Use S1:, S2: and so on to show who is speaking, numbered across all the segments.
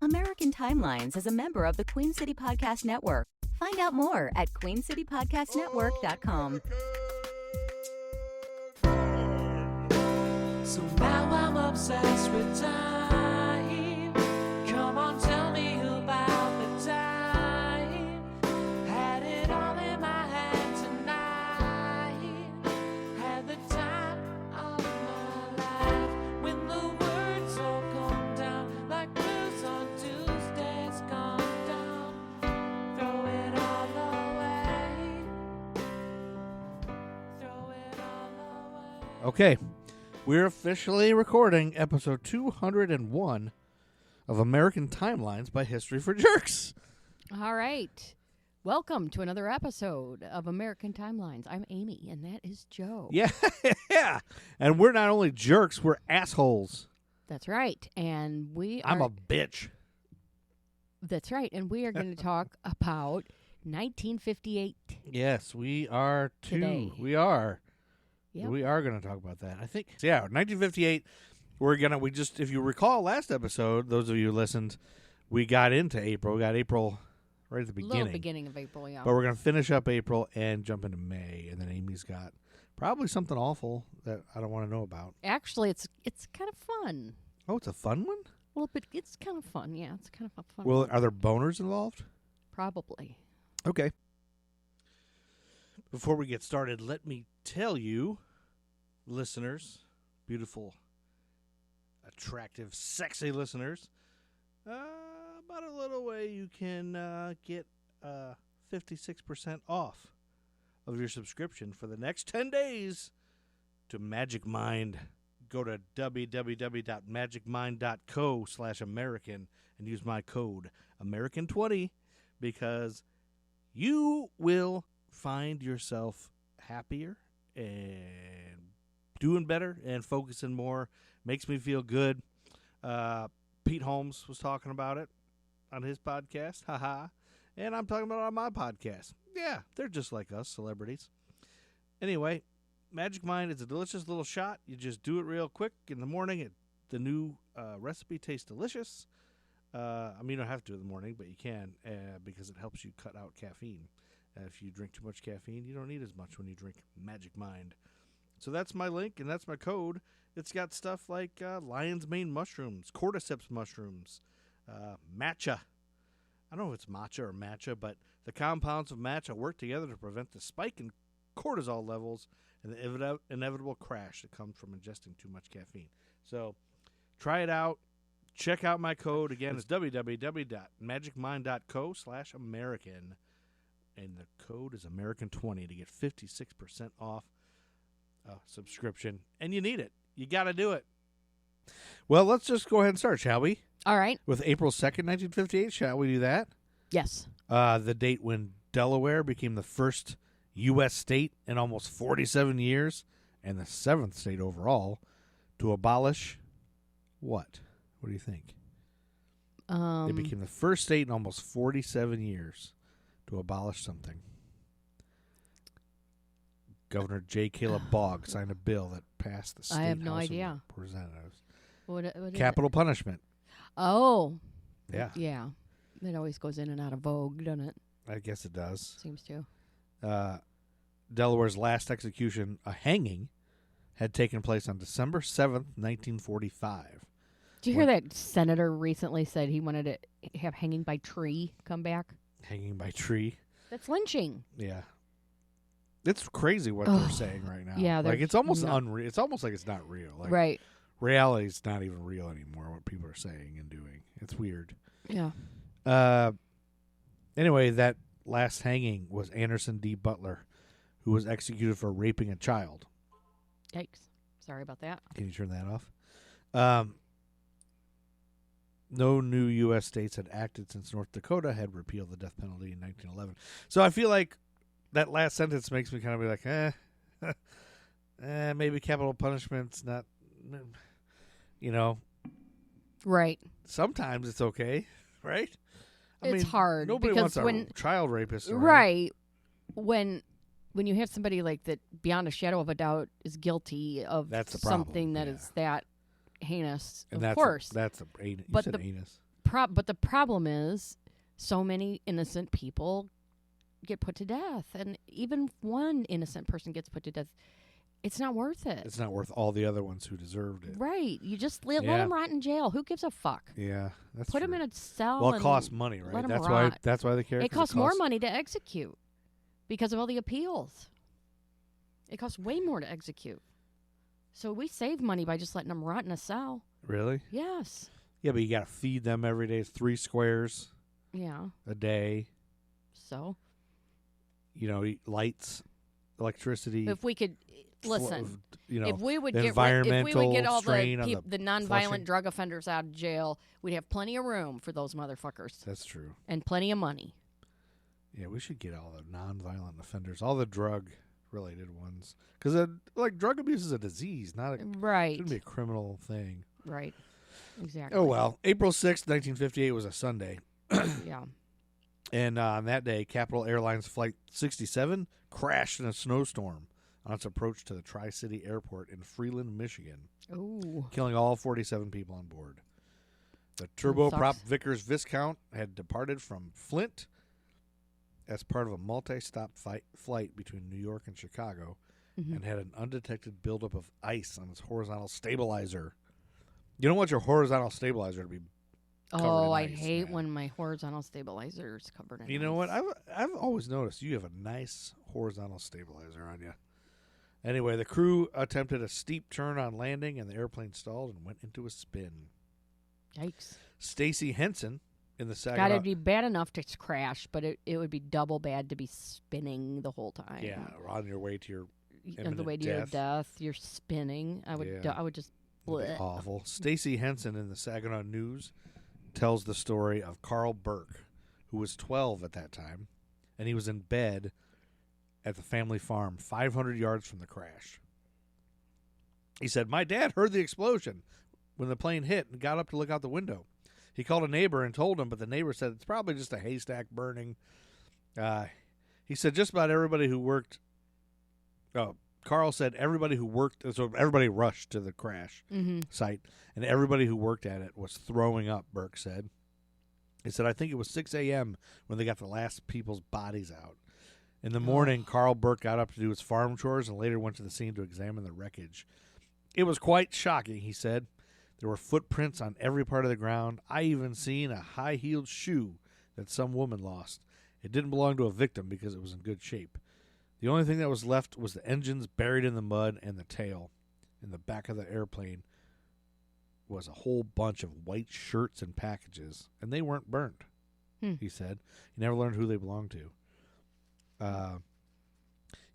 S1: American Timelines is a member of the Queen City Podcast Network. Find out more at queencitypodcastnetwork.com.
S2: So now I'm obsessed with time. Come on, tell me about the time. Had it all in my hand tonight. Had the time of my life. When the words all come down like blues on Tuesdays come down. Throw it all away. Throw it all away.
S3: Okay. We're officially recording episode 201 of American Timelines by History for Jerks.
S4: All right. Welcome to another episode of American Timelines. I'm Amy, and that is Joe.
S3: Yeah. And we're not only jerks, we're assholes.
S4: That's right. And
S3: I'm a bitch.
S4: That's right. And we are going to talk about 1958.
S3: Yes, we are too.
S4: Today.
S3: We are.
S4: Yep.
S3: We are going to talk about that. I think, yeah, 1958, if you recall last episode, those of you who listened, we got into April. We got April right at the beginning.
S4: Little beginning of April, yeah.
S3: But we're going to finish up April and jump into May. And then Amy's got probably something awful that I don't want to know about.
S4: Actually, it's kind of fun.
S3: Oh, it's a fun one?
S4: Well, but it's kind of fun. Yeah, it's kind of a fun
S3: Well,
S4: one.
S3: are there boners involved?
S4: Probably.
S3: Okay. Before we get started, let me tell you, listeners, beautiful, attractive, sexy listeners, about a little way you can get 56% off of your subscription for the next 10 days to Magic Mind. Go to www.magicmind.co/American and use my code American20 because you will find yourself happier and doing better and focusing more. Makes me feel good. Pete Holmes was talking about it on his podcast. Haha. And I'm talking about it on my podcast. Yeah, they're just like us, celebrities. Anyway, Magic Mind is a delicious little shot. You just do it real quick in the morning. The new recipe tastes delicious. I mean, you don't have to do it in the morning, but you can because it helps you cut out caffeine. If you drink too much caffeine, you don't need as much when you drink Magic Mind. So that's my link, and that's my code. It's got stuff like lion's mane mushrooms, cordyceps mushrooms, matcha. I don't know if it's matcha or matcha, but the compounds of matcha work together to prevent the spike in cortisol levels and the inevitable crash that comes from ingesting too much caffeine. So try it out. Check out my code. Again, it's www.magicmind.co/American. And the code is American20 to get 56% off subscription. And you need it. You got to do it. Well, let's just go ahead and start, shall we?
S4: All right.
S3: With April 2nd, 1958. Shall we do that?
S4: Yes.
S3: The date when Delaware became the first U.S. state in almost 47 years and the 7th state overall to abolish what? What do you think? It became the first state in almost 47 years to abolish something. Governor J. Caleb Bogg signed a bill that passed the state
S4: I have no
S3: House
S4: idea.
S3: of Representatives.
S4: What is
S3: Capital punishment.
S4: Oh.
S3: Yeah.
S4: Yeah. It always goes in and out of vogue, doesn't it?
S3: I guess it does.
S4: Seems to.
S3: Delaware's last execution, a hanging, had taken place on December 7th, 1945.
S4: Did you hear that senator recently said he wanted to have hanging by tree come back?
S3: Hanging by tree.
S4: That's lynching.
S3: Yeah. It's crazy what they're saying right now.
S4: Yeah,
S3: like it's almost unreal. It's almost like it's not real. Like,
S4: right.
S3: Reality's not even real anymore, what people are saying and doing. It's weird.
S4: Yeah.
S3: Anyway, that last hanging was Anderson D. Butler, who was executed for raping a child.
S4: Yikes. Sorry about that.
S3: Can you turn that off? No new U.S. states had acted since North Dakota had repealed the death penalty in 1911. So I feel like that last sentence makes me kind of be like, maybe capital punishment's not,
S4: Right.
S3: Sometimes it's okay, right?
S4: It's hard.
S3: Nobody
S4: because
S3: wants a child rapist.
S4: Right. When you have somebody like that, beyond a shadow of a doubt, is guilty of
S3: That's the
S4: something
S3: problem.
S4: that is that heinous,
S3: And
S4: of course.
S3: That's the anus.
S4: But
S3: You said
S4: the
S3: anus.
S4: but the problem is so many innocent people get put to death. And even one innocent person gets put to death. It's not worth it.
S3: It's not worth all the other ones who deserved it.
S4: Right. You just let them rot in jail. Who gives a fuck?
S3: Yeah, that's
S4: Put
S3: true.
S4: them in a cell.
S3: Well, it
S4: and
S3: costs money, right?
S4: let 'em
S3: That's
S4: rot.
S3: why. That's why they care.
S4: It costs more money to execute because of all the appeals. It costs way more to execute. So we save money by just letting them rot in a cell.
S3: Really?
S4: Yes.
S3: Yeah, but you got to feed them every day. It's 3 squares
S4: Yeah.
S3: a day.
S4: So
S3: Lights, electricity.
S4: if we could listen, if we would
S3: the
S4: get all
S3: strain on
S4: the nonviolent
S3: flushing.
S4: drug offenders out of jail, we'd have plenty of room for those motherfuckers
S3: That's true.
S4: and plenty of money.
S3: Yeah, we should get all the nonviolent offenders, all the drug-related ones, because drug abuse is a disease, not a
S4: Right.
S3: shouldn't be a criminal thing.
S4: Right. Exactly.
S3: Oh well, April 6th, 1958 was a Sunday,
S4: Yeah.
S3: and on that day, Capital Airlines Flight 67 crashed in a snowstorm on its approach to the Tri-City Airport in Freeland, Michigan,
S4: Ooh.
S3: killing all 47 people on board. The turboprop
S4: sucks.
S3: Vickers Viscount had departed from Flint as part of a multi-stop flight between New York and Chicago
S4: Mhm.
S3: and had an undetected buildup of ice on its horizontal stabilizer. You don't want your horizontal stabilizer to be covered
S4: Oh,
S3: in
S4: I
S3: ice,
S4: hate
S3: man.
S4: when my horizontal stabilizer is covered in
S3: You know what?
S4: ice.
S3: I've always noticed you have a nice horizontal stabilizer on you. Anyway, the crew attempted a steep turn on landing, and the airplane stalled and went into a spin.
S4: Yikes.
S3: Stacy Henson in the
S4: God,
S3: Saginaw...
S4: it'd be bad enough to crash, but it would be double bad to be spinning the whole time.
S3: Yeah, on your way to your
S4: On the
S3: imminent
S4: way to your
S3: death.
S4: death, you're spinning. I would
S3: Yeah.
S4: I would just
S3: That'd be
S4: bleh.
S3: awful. Stacy Henson in the Saginaw News tells the story of Carl Burke, who was 12 at that time, and he was in bed at the family farm 500 yards from the crash. He said, "My dad heard the explosion when the plane hit and got up to look out the window. He called a neighbor and told him, but the neighbor said it's probably just a haystack burning." He said just about everybody who worked... Carl said everybody who worked... So everybody rushed to the crash site, and everybody who worked at it was throwing up, Burke said. He said, "I think it was 6 a.m. when they got the last people's bodies out. In the morning, Carl Burke got up to do his farm chores and later went to the scene to examine the wreckage. It was quite shocking," he said. "There were footprints on every part of the ground. I even seen a high-heeled shoe that some woman lost. It didn't belong to a victim because it was in good shape. The only thing that was left was the engines buried in the mud and the tail. In the back of the airplane was a whole bunch of white shirts and packages, and they weren't burned," he said. He never learned who they belonged to.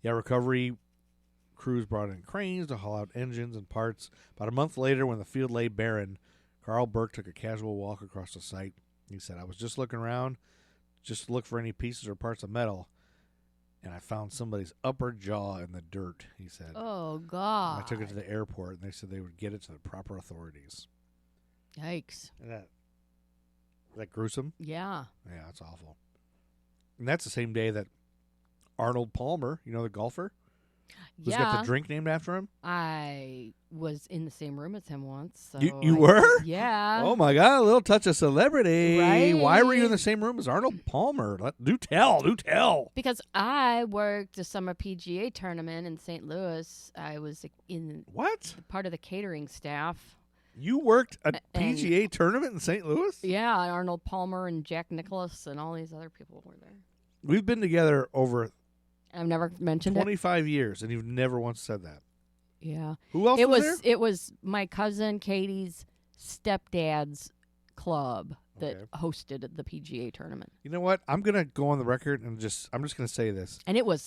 S3: Recovery crews brought in cranes to haul out engines and parts. About a month later, when the field lay barren, Carl Burke took a casual walk across the site. He said, "I was just looking around, just to look for any pieces or parts of metal, and I found somebody's upper jaw in the dirt," he said.
S4: Oh,
S3: And
S4: God.
S3: I took it to the airport, and they said they would get it to the proper authorities.
S4: Yikes.
S3: Is that gruesome?
S4: Yeah.
S3: Yeah, that's awful. And that's the same day that Arnold Palmer, the golfer, who's got the drink named after him.
S4: I was in the same room as him once. So
S3: You were?
S4: Yeah.
S3: Oh my God, a little touch of celebrity.
S4: Right.
S3: Why were you in the same room as Arnold Palmer? Do tell.
S4: Because I worked a summer PGA tournament in St. Louis. I was in
S3: What?
S4: part of the catering staff.
S3: You worked a
S4: And-
S3: PGA tournament in St. Louis?
S4: Yeah, Arnold Palmer and Jack Nicklaus and all these other people were there.
S3: We've been together over
S4: I've never mentioned it.
S3: 25 years, and you've never once said that.
S4: Yeah.
S3: Who else
S4: It
S3: was
S4: was
S3: there?
S4: it was my cousin Katie's stepdad's club that
S3: Okay.
S4: hosted the PGA tournament.
S3: You know what? I'm going to go on the record and I'm just going to say this.
S4: And it was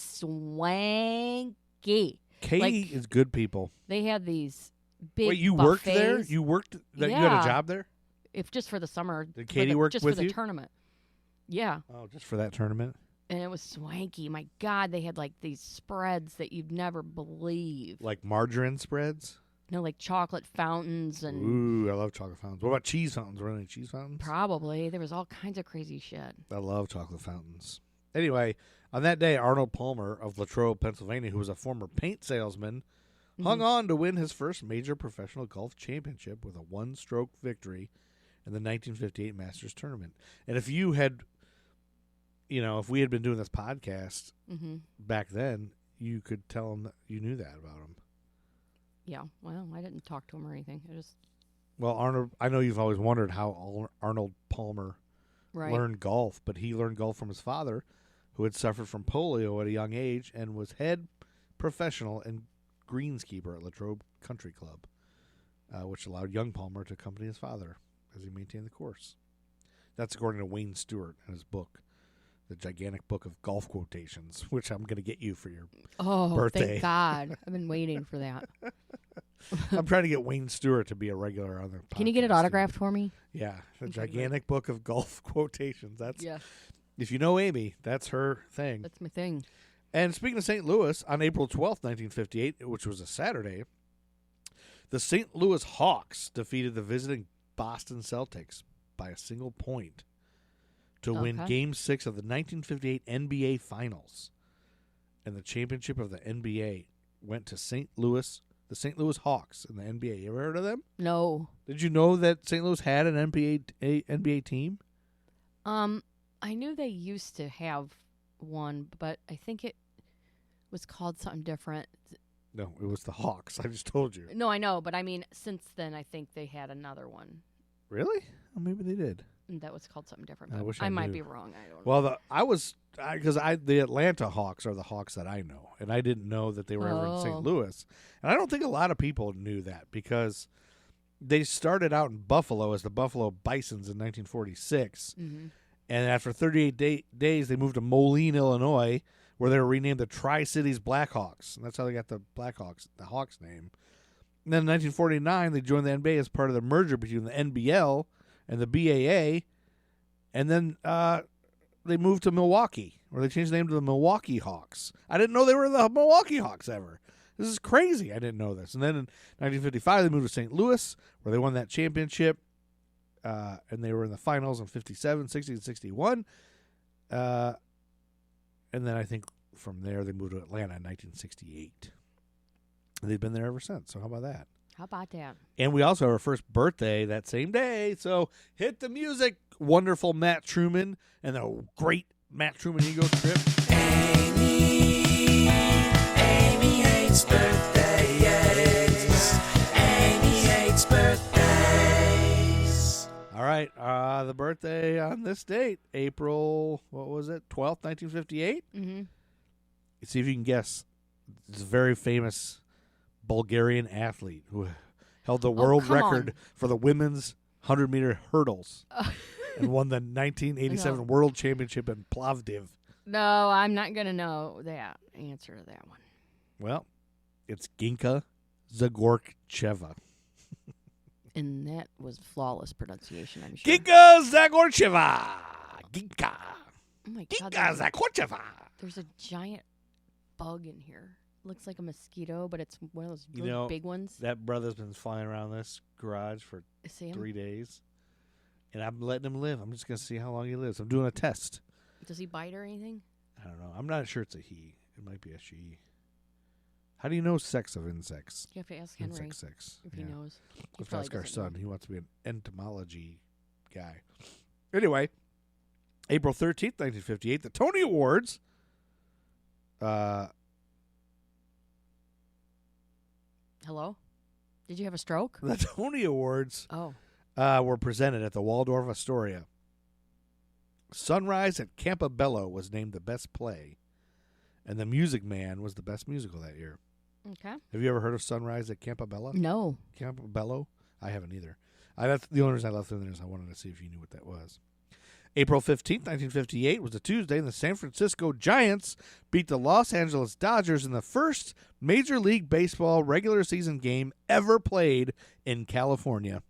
S4: swanky.
S3: Katie is good people.
S4: They had these big
S3: Wait, you worked there?
S4: buffets.
S3: You worked? You had
S4: Yeah.
S3: a job there?
S4: If just for the summer.
S3: Did Katie work
S4: just
S3: with
S4: for the
S3: you?
S4: tournament. Yeah.
S3: Oh, just for that tournament?
S4: And it was swanky. My God, they had like these spreads that you'd never believe.
S3: Like margarine spreads?
S4: Like chocolate fountains and
S3: Ooh, I love chocolate fountains. What about cheese fountains? Were there any cheese fountains?
S4: probably there was all kinds of crazy shit.
S3: I love chocolate fountains. Anyway, on that day, Arnold Palmer of Latrobe, Pennsylvania, who was a former paint salesman, hung on to win his first major professional golf championship with a one-stroke victory in the 1958 Masters Tournament. And if you had, if we had been doing this podcast back then, you could tell him that you knew that about him.
S4: Yeah, well, I didn't talk to him or anything.
S3: Well, Arnold, I know you've always wondered how Arnold Palmer learned golf, but he learned golf from his father, who had suffered from polio at a young age and was head professional and greenskeeper at Latrobe Country Club, which allowed young Palmer to accompany his father as he maintained the course. That's according to Wayne Stewart in his book, The Gigantic Book of Golf Quotations, which I'm going to get you for your birthday.
S4: Thank God. I've been waiting for that.
S3: I'm trying to get Wayne Stewart to be a regular on the podcast.
S4: Can you get it autographed for me?
S3: Yeah, The Gigantic Book of Golf Quotations. That's
S4: Yeah.
S3: If you know Amy, that's her thing.
S4: That's my thing.
S3: And speaking of St. Louis, on April 12th, 1958, which was a Saturday, the St. Louis Hawks defeated the visiting Boston Celtics by a single point to win Game 6 of the 1958 NBA Finals. And the championship of the NBA went to St. Louis, the St. Louis Hawks in the NBA. You ever heard of them?
S4: No.
S3: Did you know that St. Louis had an NBA team?
S4: I knew they used to have one, but I think it was called something different.
S3: No, it was the Hawks. I just told you.
S4: No, I know, but I mean, since then, I think they had another one.
S3: Really? Well, maybe they did.
S4: And that was called something different.
S3: I
S4: But
S3: wish
S4: I
S3: I
S4: might
S3: knew.
S4: be wrong. I don't
S3: Well,
S4: know.
S3: the Atlanta Hawks are the Hawks that I know, and I didn't know that they were ever in St. Louis. And I don't think a lot of people knew that because they started out in Buffalo as the Buffalo Bisons in 1946.
S4: Mm-hmm.
S3: And after 38 days, they moved to Moline, Illinois, where they were renamed the Tri-Cities Blackhawks. And that's how they got the Hawks name. And then in 1949, they joined the NBA as part of the merger between the NBL and the BAA. And then they moved to Milwaukee, where they changed the name to the Milwaukee Hawks. I didn't know they were the Milwaukee Hawks ever. This is crazy. I didn't know this. And then in 1955, they moved to St. Louis, where they won that championship. And they were in the finals in 57, 60, and 61. And then I think from there they moved to Atlanta in 1968. And they've been there ever since. So how about that?
S4: How about that?
S3: And we also have our first birthday that same day. So hit the music, wonderful Matt Truman and the great Matt Truman Ego Trip.
S2: Amy hates birthdays. Amy hates birthdays.
S3: All right, the birthday on this date, April, 12th, 1958?
S4: Mm-hmm.
S3: See if you can guess. It's a very famous Bulgarian athlete who held the world record for the women's 100-meter hurdles and won the 1987 World Championship in Plovdiv.
S4: No, I'm not going to know that answer to that one.
S3: Well, it's Ginka Zagorcheva.
S4: And that was flawless pronunciation, I'm sure.
S3: Ginka Zagorcheva! Ginka!
S4: Oh my God,
S3: Ginka Zagorcheva!
S4: there's a giant bug in here. Looks like a mosquito, but it's one of those
S3: You
S4: really
S3: know,
S4: big ones.
S3: That brother's been flying around this garage for
S4: See him?
S3: 3 days. And I'm letting him live. I'm just going to see how long he lives. I'm doing a test.
S4: Does he bite or anything?
S3: I don't know. I'm not sure it's a he. It might be a she. How do you know sex of insects?
S4: You have to ask Henry
S3: Insect sex.
S4: if he knows. He
S3: Let's
S4: probably
S3: ask our
S4: doesn't know.
S3: son. He wants to be an entomology guy. Anyway, April 13th, 1958, the Tony Awards.
S4: Hello? Did you have a stroke?
S3: The Tony Awards
S4: Oh.
S3: were presented at the Waldorf Astoria. Sunrise at Campobello was named the best play, and The Music Man was the best musical that year.
S4: Okay.
S3: Have you ever heard of Sunrise at Campobello?
S4: No.
S3: Campobello? I haven't either. That's the only reason I left it in there is I wanted to see if you knew what that was. April 15th, 1958 was a Tuesday, and the San Francisco Giants beat the Los Angeles Dodgers in the first Major League Baseball regular season game ever played in California.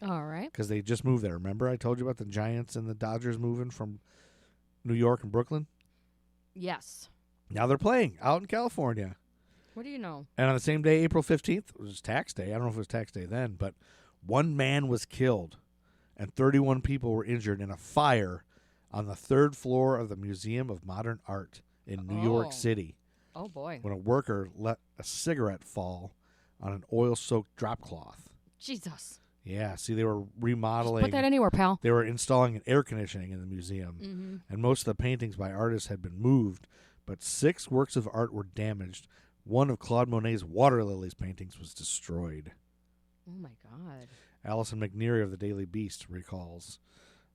S4: All right.
S3: Because they just moved there. Remember I told you about the Giants and the Dodgers moving from New York and Brooklyn?
S4: Yes.
S3: Now they're playing out in California.
S4: What do you know?
S3: And on the same day, April 15th, it was tax day. I don't know if it was tax day then, but one man was killed and 31 people were injured in a fire on the third floor of the Museum of Modern Art in New York City
S4: Oh, boy.
S3: when a worker let a cigarette fall on an oil-soaked drop cloth.
S4: Jesus.
S3: Yeah, see, they were remodeling.
S4: Put that anywhere, pal.
S3: They were installing an air conditioning in the museum, and most of the paintings by artists had been moved, but 6 works of art were damaged. One of Claude Monet's Water Lilies paintings was destroyed.
S4: Oh, my God.
S3: Alison McNeary of the Daily Beast recalls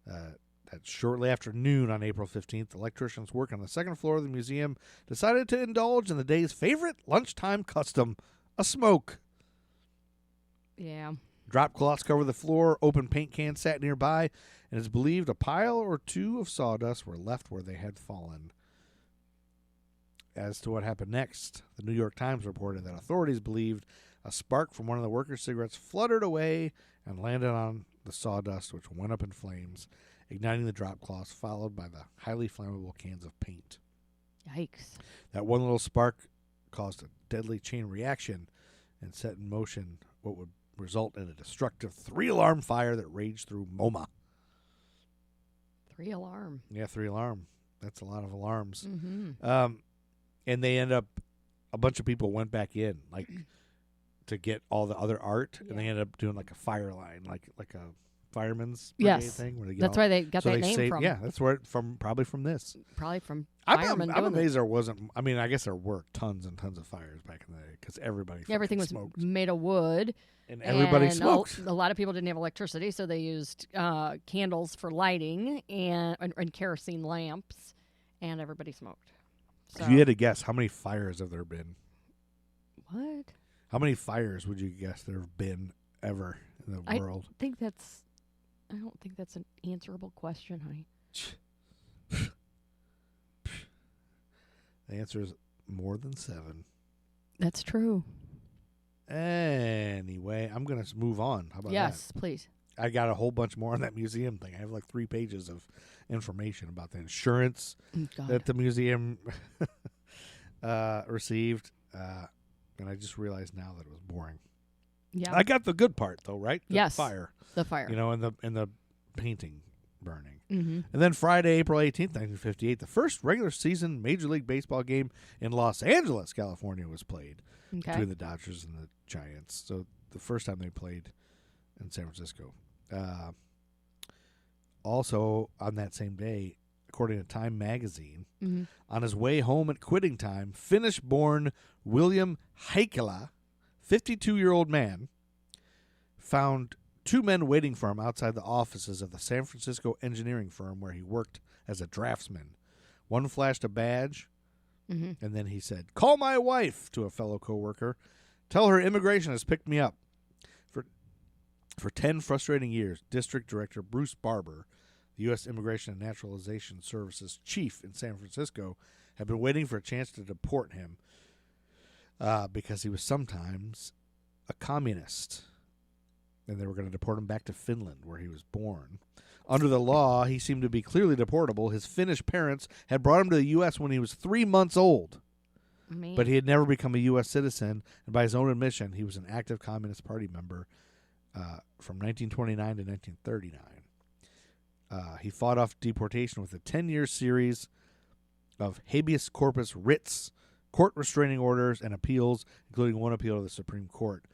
S3: that shortly after noon on April 15th, electricians working on the second floor of the museum decided to indulge in the day's favorite lunchtime custom, a smoke.
S4: Yeah.
S3: Drop cloths covered the floor, open paint cans sat nearby, and it's believed a pile or 2 of sawdust were left where they had fallen. As to what happened next, the New York Times reported that authorities believed a spark from one of the workers' cigarettes fluttered away and landed on the sawdust, which went up in flames, igniting the drop cloths, followed by the highly flammable cans of paint.
S4: Yikes.
S3: That one little spark caused a deadly chain reaction and set in motion what would result in a destructive 3-alarm fire that raged through MoMA.
S4: 3 alarm.
S3: Yeah, 3-alarm. That's a lot of alarms.
S4: Mm-hmm.
S3: And they end up, a bunch of people went back in, like, to get all the other art, and they ended up doing like a fire line, like a fireman's brigade thing. Where they get
S4: That's where they got that name from.
S3: Yeah, that's where probably from this.
S4: Probably from
S3: I'm
S4: firemen.
S3: amazed there wasn't. I mean, I guess there were tons and tons of fires back in the day because everything was
S4: smoked. Made of wood.
S3: And everybody smoked.
S4: A lot of people didn't have electricity, so they used candles for lighting and kerosene lamps, and everybody smoked. So.
S3: If you had to guess, how many fires have there been?
S4: What?
S3: How many fires would you guess there have been ever in the world?
S4: I don't think that's an answerable question, honey.
S3: The answer is more than 7.
S4: That's true.
S3: Anyway, I'm going to move on. How about that?
S4: Yes, please.
S3: I got a whole bunch more on that museum thing. I have like 3 pages of information about the insurance that the museum received. And I just realized now that it was boring.
S4: Yeah.
S3: I got the good part though, right?
S4: Yes.
S3: Fire.
S4: The fire.
S3: You know, and the painting burning.
S4: Mm-hmm.
S3: And then Friday, April 18th, 1958, the first regular season Major League Baseball game in Los Angeles, California was played between the Dodgers and the Giants. So the first time they played in San Francisco. Also on that same day, according to Time magazine, on his way home at quitting time, Finnish-born William Heikkilä, 52-year-old man, found 2 men waiting for him outside the offices of the San Francisco engineering firm where he worked as a draftsman. One flashed a badge, and then he said, "Call my wife," to a fellow coworker. "Tell her immigration has picked me up." For 10 frustrating years, District Director Bruce Barber, the U.S. Immigration and Naturalization Services chief in San Francisco, had been waiting for a chance to deport him because he was sometimes a communist. And they were going to deport him back to Finland, where he was born. Under the law, he seemed to be clearly deportable. His Finnish parents had brought him to the U.S. when he was 3 months old.
S4: Man.
S3: But he had never become a U.S. citizen, and by his own admission, he was an active Communist Party member from 1929 to 1939. He fought off deportation with a 10-year series of habeas corpus writs, court restraining orders, and appeals, including one appeal to the Supreme Court.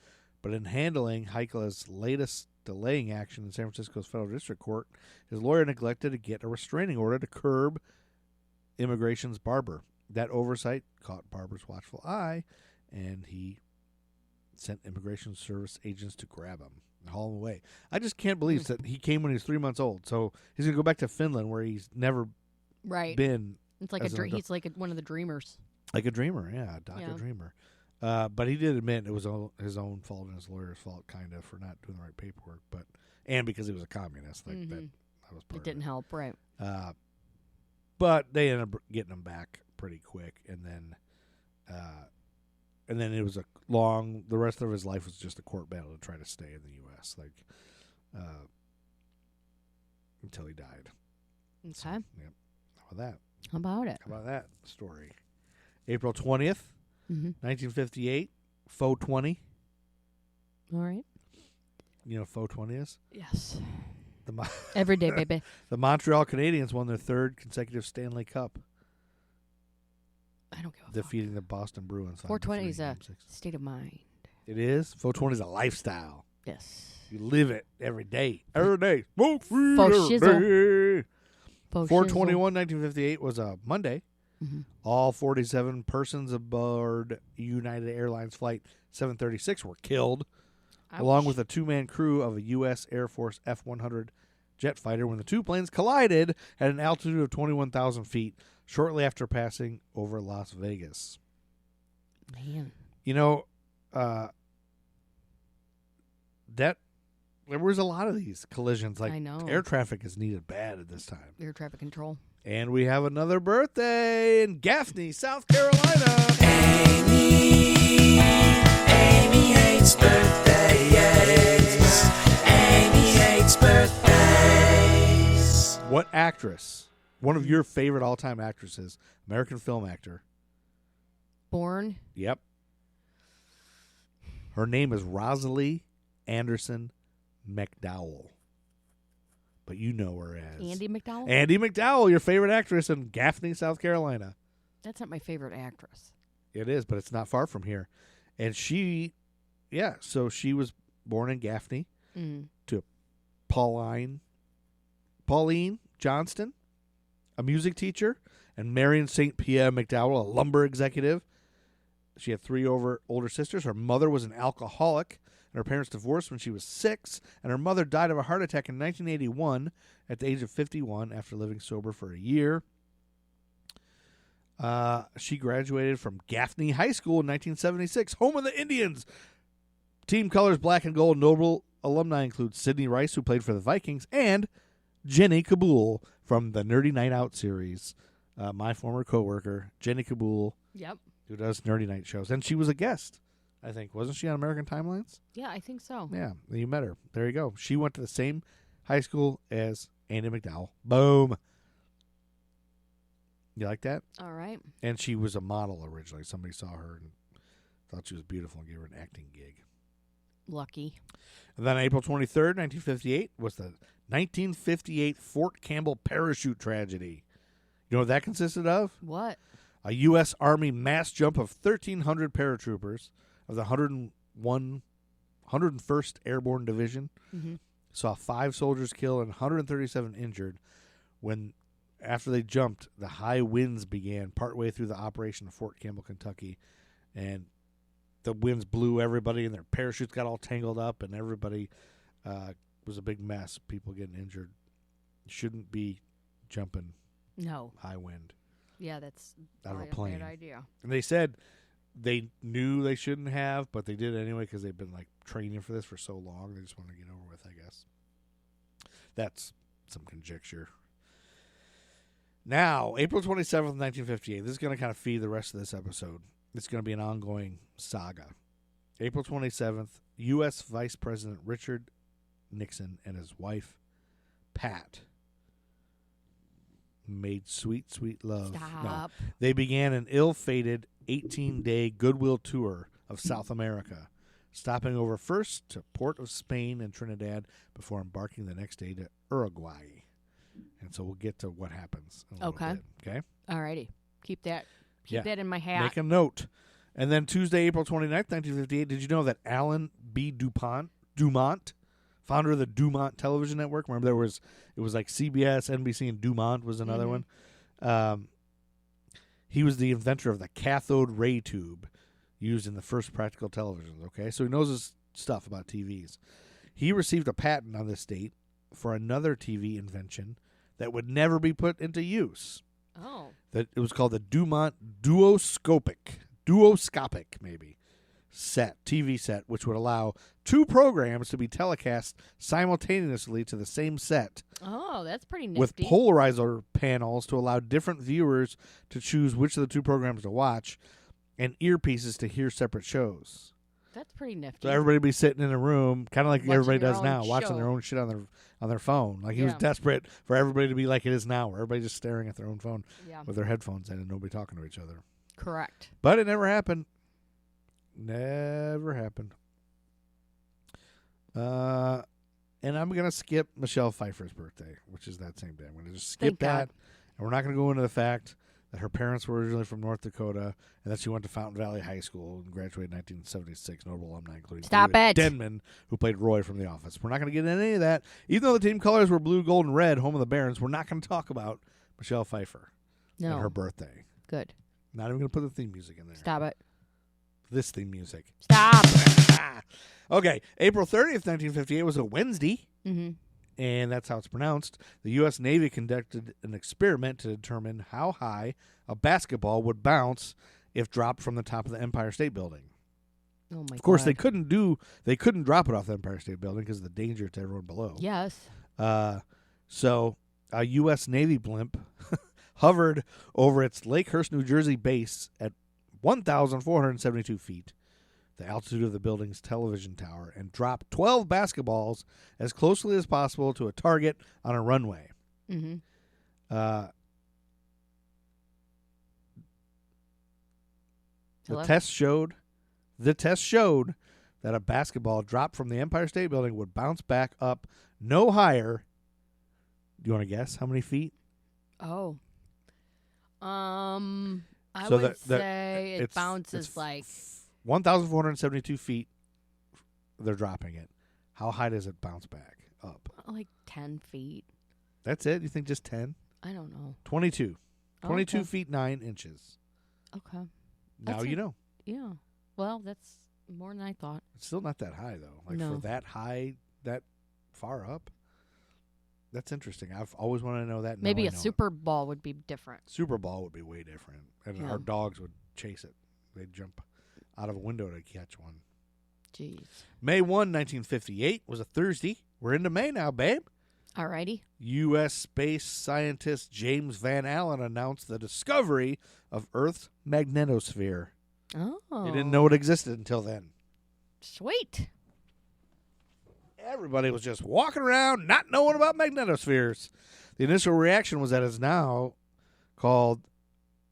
S3: But in handling Heikkilä's latest delaying action in San Francisco's Federal District Court, his lawyer neglected to get a restraining order to curb immigration's Barber. That oversight caught Barber's watchful eye, and he sent Immigration Service agents to grab him and haul him away. I just can't believe that he came when he was 3 months old. So he's going to go back to Finland, where he's never been.
S4: It's like he's like one of the dreamers.
S3: Like a dreamer, yeah, a dreamer. But he did admit it was his own fault and his lawyer's fault, kind of, for not doing the right paperwork. And because he was a communist, that was part
S4: it didn't help, right?
S3: But they ended up getting him back pretty quick, and then it was the rest of his life was just a court battle to try to stay in the U.S. Until he died.
S4: Okay.
S3: So, yep. How about that?
S4: How about it?
S3: How about that story? April 20th, 1958, 420.
S4: All right.
S3: You know what 420 is?
S4: Yes. Every day, baby.
S3: The Montreal Canadiens won their 3rd consecutive Stanley Cup.
S4: I don't give a
S3: defeating
S4: fuck.
S3: the Boston Bruins.
S4: 420 is a state of mind.
S3: It is? 420 is a lifestyle.
S4: Yes.
S3: You live it every day. Every day. Smoke weed
S4: Faux
S3: every
S4: shizzle.
S3: day.
S4: Faux
S3: 4/21, 1958 was a Monday.
S4: Mm-hmm.
S3: All 47 persons aboard United Airlines Flight 736 were killed, along with a two-man crew of a U.S. Air Force F-100 jet fighter when the two planes collided at an altitude of 21,000 feet shortly after passing over Las Vegas.
S4: Man.
S3: You know, there was a lot of these collisions. Like,
S4: I know.
S3: air traffic is needed bad at this time.
S4: Air traffic control.
S3: And we have another birthday in Gaffney, South Carolina.
S2: Amy hates birthdays. Amy hates birthdays.
S3: What actress, one of your favorite all-time actresses, American film actor?
S4: Born.
S3: Yep. Her name is Rosalie Anderson MacDowell. But you know her as
S4: Andie MacDowell?
S3: Andie MacDowell, your favorite actress in Gaffney, South Carolina.
S4: That's not my favorite actress.
S3: It is, but it's not far from here. And she was born in Gaffney to Pauline Johnston, a music teacher, and Marion St. Pierre MacDowell, a lumber executive. She had three older sisters. Her mother was an alcoholic, and her parents divorced when she was 6, and her mother died of a heart attack in 1981 at the age of 51 after living sober for a year. She graduated from Gaffney High School in 1976, home of the Indians. Team colors black and gold. Notable alumni include Sidney Rice, who played for the Vikings, and Jenny Kabul from the Nerdy Night Out series. My former coworker, Jenny Kabul,
S4: Yep.
S3: who does Nerdy Night shows. And she was a guest, I think. Wasn't she on American Timelines?
S4: Yeah, I think so.
S3: Yeah, you met her. There you go. She went to the same high school as Andie MacDowell. Boom. You like that?
S4: All right.
S3: And she was a model originally. Somebody saw her and thought she was beautiful and gave her an acting gig.
S4: Lucky.
S3: And then April 23rd, 1958 was the 1958 Fort Campbell parachute tragedy. You know what that consisted of?
S4: What?
S3: A U.S. Army mass jump of 1,300 paratroopers of the 101st Airborne Division saw 5 soldiers killed and 137 injured when, after they jumped, the high winds began partway through the operation of Fort Campbell, Kentucky, and the winds blew everybody and their parachutes got all tangled up and everybody was a big mess. People getting injured. Shouldn't be jumping
S4: No.
S3: high wind.
S4: Yeah, that's
S3: Out of a
S4: probably
S3: plane.
S4: bad idea.
S3: And they said they knew they shouldn't have, but they did anyway because they've been like training for this for so long. They just want to get over with, I guess. That's some conjecture. Now, April 27th, 1958. This is going to kind of feed the rest of this episode. It's going to be an ongoing saga. April 27th, U.S. Vice President Richard Nixon and his wife, Pat, made sweet, sweet love.
S4: Stop.
S3: No, they began an ill-fated 18-day goodwill tour of South America, stopping over first to Port of Spain and Trinidad before embarking the next day to Uruguay. And so we'll get to what happens in a little bit. Okay?
S4: All righty. Keep that
S3: Yeah.
S4: that in my hat.
S3: Make a note. And then Tuesday, April 29th, 1958, did you know that Alan B. Dumont, founder of the Dumont Television Network, remember it was like CBS, NBC, and Dumont was another one. He was the inventor of the cathode ray tube used in the first practical televisions, okay? So he knows his stuff about TVs. He received a patent on this date for another TV invention that would never be put into use.
S4: Oh.
S3: That it was called the Dumont duoscopic maybe TV set, which would allow 2 programs to be telecast simultaneously to the same set
S4: Oh, that's pretty
S3: with
S4: nifty.
S3: polarizer panels to allow different viewers to choose which of the 2 programs to watch and earpieces to hear separate shows.
S4: That's pretty nifty.
S3: So everybody be sitting in a room, kind of like
S4: Watching
S3: everybody
S4: their
S3: does
S4: own
S3: now, watching
S4: show.
S3: their own shit on their phone. Like he was
S4: Yeah.
S3: desperate for everybody to be like it is now, where everybody just staring at their own phone
S4: Yeah.
S3: with their headphones in and nobody talking to each other.
S4: Correct.
S3: But it never happened. Never happened. And I'm going to skip Michelle Pfeiffer's birthday, which is that same day. I'm going to just skip
S4: Thank God.
S3: that. And we're not going to go into the fact that her parents were originally from North Dakota, and that she went to Fountain Valley High School and graduated in 1976. Notable alumni including
S4: Stop
S3: David
S4: it.
S3: Denman, who played Roy from The Office. We're not going to get into any of that. Even though the team colors were blue, gold, and red, home of the Barons, we're not going to talk about Michelle Pfeiffer and her
S4: No.
S3: birthday.
S4: Good.
S3: Not even going to put the theme music in there.
S4: Stop it.
S3: This theme music.
S4: Stop.
S3: Okay, April 30th, 1958 was a Wednesday,
S4: Mm-hmm.
S3: and that's how it's pronounced. The U.S. Navy conducted an experiment to determine how high a basketball would bounce if dropped from the top of the Empire State Building.
S4: Oh my god.
S3: Of course, they couldn't drop it off the Empire State Building because of the danger to everyone below.
S4: Yes.
S3: So a U.S. Navy blimp hovered over its Lakehurst, New Jersey base at 1,472 feet, the altitude of the building's television tower, and dropped 12 basketballs as closely as possible to a target on a runway.
S4: Mm-hmm.
S3: The test showed that a basketball dropped from the Empire State Building would bounce back up no higher. Do you want to guess how many feet?
S4: Oh. I
S3: So
S4: would say it
S3: it's
S4: bounces like
S3: 1,472 feet. They're dropping it. How high does it bounce back up?
S4: 10 feet.
S3: That's it? You think just 10?
S4: I don't know.
S3: 22. 22
S4: Okay.
S3: feet 9 inches.
S4: Okay.
S3: Now
S4: That's
S3: you
S4: it.
S3: know.
S4: Yeah. Well, that's more than I thought.
S3: It's still not that high, though. Like,
S4: No.
S3: for that high, that far up, that's interesting. I've always wanted to know that. Now
S4: Maybe
S3: I
S4: a
S3: know it.
S4: Super Bowl would be different.
S3: Super Bowl would be way different. And
S4: Yeah.
S3: our dogs would chase it. They'd jump out of a window to catch one.
S4: Jeez.
S3: May 1, 1958 was a Thursday. We're into May now, babe.
S4: Alrighty.
S3: U.S. space scientist James Van Allen announced the discovery of Earth's magnetosphere.
S4: Oh.
S3: They didn't know it existed until then.
S4: Sweet.
S3: Everybody was just walking around not knowing about magnetospheres. The initial reaction was that it's now called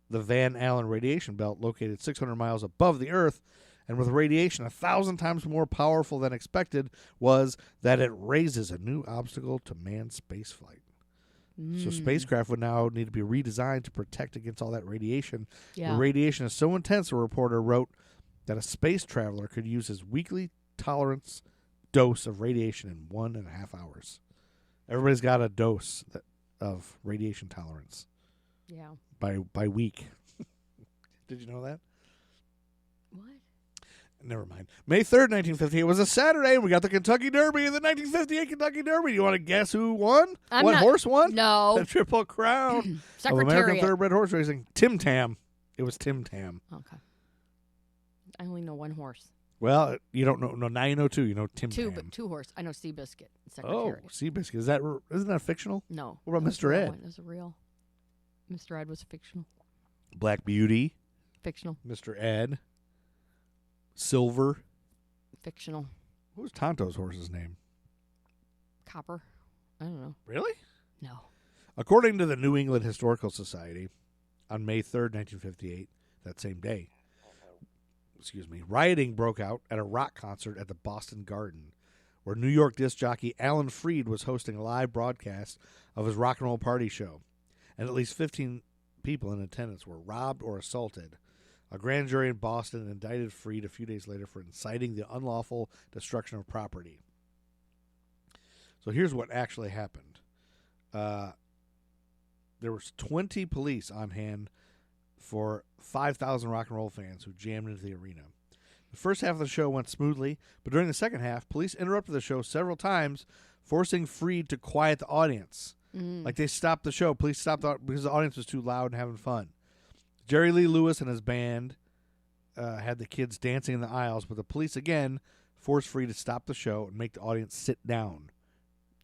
S3: the Van Allen radiation belt, located 600 miles above the Earth, and with radiation 1,000 times more powerful than expected, was that it raises a new obstacle to manned spaceflight. So spacecraft would now need to be redesigned to protect against all that radiation.
S4: Yeah.
S3: The radiation is so intense, a reporter wrote, that a space traveler could use his weekly tolerance dose of radiation in 1.5 hours. Everybody's got a dose of radiation tolerance
S4: Yeah.
S3: by week. Did you know that?
S4: What?
S3: Never mind. May 3rd, 1958 was a Saturday, and we got the Kentucky Derby in the 1958 Kentucky Derby. Do you want to guess who won? What horse won?
S4: No.
S3: The Triple Crown of American
S4: Secretariat.
S3: Thoroughbred Horse Racing. Tim Tam. It was Tim Tam.
S4: Okay. I only know one horse.
S3: Well, you don't know. No, now you know two. You know Tim
S4: Two,
S3: Tam.
S4: but two horse. I know Seabiscuit.
S3: Oh,
S4: Secretariat.
S3: Seabiscuit. Isn't that fictional?
S4: No.
S3: What about
S4: that was
S3: Mr.
S4: the real
S3: Ed?
S4: one. That was a real. Mr. Ed was fictional.
S3: Black Beauty.
S4: Fictional.
S3: Mr. Ed. Silver.
S4: Fictional.
S3: What was Tonto's horse's name?
S4: Copper. I don't know.
S3: Really?
S4: No.
S3: According to the New England Historical Society, on May 3rd, 1958, that same day, rioting broke out at a rock concert at the Boston Garden, where New York disc jockey Alan Freed was hosting a live broadcast of his rock and roll party show, and at least 15 people in attendance were robbed or assaulted. A grand jury in Boston indicted Freed a few days later for inciting the unlawful destruction of property. So here's what actually happened. There was 20 police on hand for 5,000 rock and roll fans who jammed into the arena. The first half of the show went smoothly, but during the second half, police interrupted the show several times, forcing Freed to quiet the audience. Like they stopped the show. Police stopped because the audience was too loud and having fun. Jerry Lee Lewis and his band had the kids dancing in the aisles, but the police again forced Freed to stop the show and make the audience sit down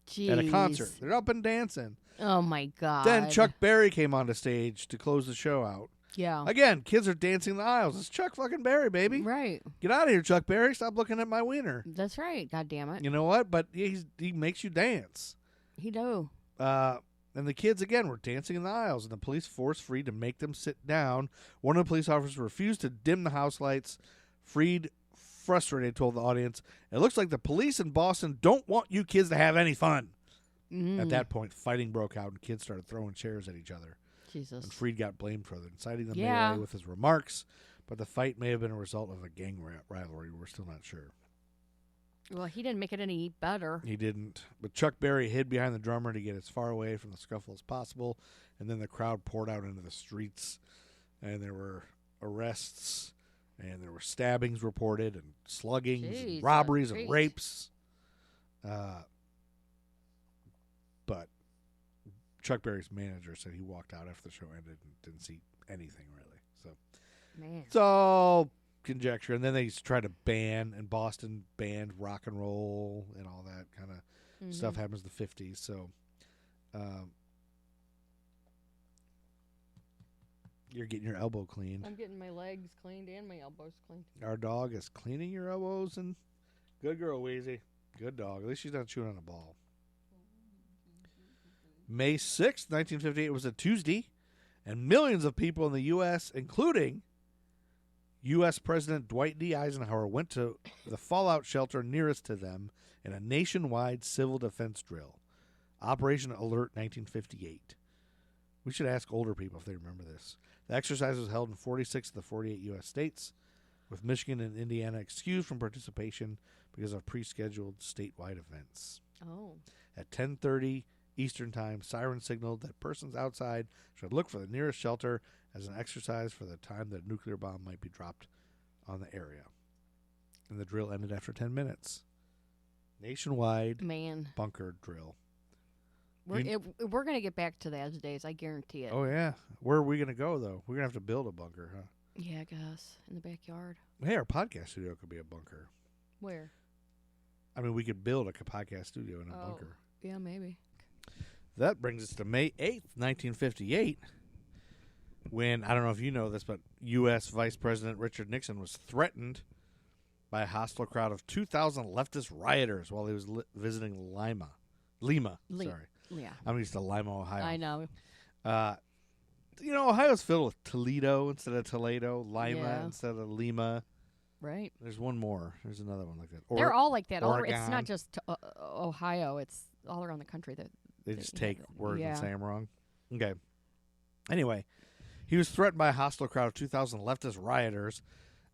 S4: Jeez.
S3: at a concert. They're up and dancing.
S4: Oh my God.
S3: Then Chuck Berry came on the stage to close the show out.
S4: Yeah.
S3: Again, kids are dancing in the aisles. It's Chuck fucking Berry, baby.
S4: Right.
S3: Get out of here, Chuck Berry. Stop looking at my wiener.
S4: That's right. God damn it.
S3: You know what? But he makes you dance.
S4: He do.
S3: And the kids, again, were dancing in the aisles, and the police forced Freed to make them sit down. One of the police officers refused to dim the house lights. Freed, frustrated, told the audience, "It looks like the police in Boston don't want you kids to have any fun." At that point, fighting broke out, and kids started throwing chairs at each other.
S4: Jesus.
S3: And Freed got blamed for inciting the
S4: Yeah.
S3: melee with his remarks, but the fight may have been a result of a gang rivalry. We're still not sure.
S4: Well, he didn't make it any better.
S3: He didn't. But Chuck Berry hid behind the drummer to get as far away from the scuffle as possible, and then the crowd poured out into the streets, and there were arrests, and there were stabbings reported, and sluggings, and
S4: Jesus,
S3: robberies,
S4: great.
S3: and rapes. But Chuck Berry's manager said he walked out after the show ended and didn't see anything really. So
S4: Man.
S3: it's all conjecture. And then they tried to ban, and Boston banned rock and roll and all that kind of stuff happens in the 50s. So you're getting your elbow cleaned.
S4: I'm getting my legs cleaned and my elbows cleaned.
S3: Our dog is cleaning your elbows, and good girl, Wheezy. Good dog. At least she's not chewing on a ball. May 6th, 1958 was a Tuesday, and millions of people in the U.S., including U.S. President Dwight D. Eisenhower, went to the fallout shelter nearest to them in a nationwide civil defense drill. Operation Alert 1958. We should ask older people if they remember this. The exercise was held in 46 of the 48 U.S. states, with Michigan and Indiana excused from participation because of pre-scheduled statewide events.
S4: Oh.
S3: At 10:30 Eastern Time, sirens signaled that persons outside should look for the nearest shelter as an exercise for the time that a nuclear bomb might be dropped on the area. And the drill ended after 10 minutes. Nationwide
S4: Man.
S3: bunker drill.
S4: We're going to get back to those days, I guarantee it.
S3: Oh, yeah. Where are we going to go, though? We're going to have to build a bunker, huh?
S4: Yeah, I guess. In the backyard.
S3: Hey, our podcast studio could be a bunker.
S4: Where?
S3: I mean, we could build a podcast studio in a bunker.
S4: Yeah, maybe.
S3: That brings us to May 8th, 1958, when, I don't know if you know this, but U.S. Vice President Richard Nixon was threatened by a hostile crowd of 2,000 leftist rioters while he was visiting Lima. Sorry.
S4: Yeah.
S3: I'm used to Lima, Ohio.
S4: I know.
S3: Ohio's filled with Toledo instead of Toledo, Lima
S4: Yeah.
S3: instead of Lima.
S4: Right.
S3: There's one more. There's another one like that.
S4: They're all like that. It's
S3: Oregon.
S4: not just Ohio. It's all around the country.
S3: They just take words
S4: yeah.
S3: and say them wrong. Okay. Anyway, he was threatened by a hostile crowd of 2,000 leftist rioters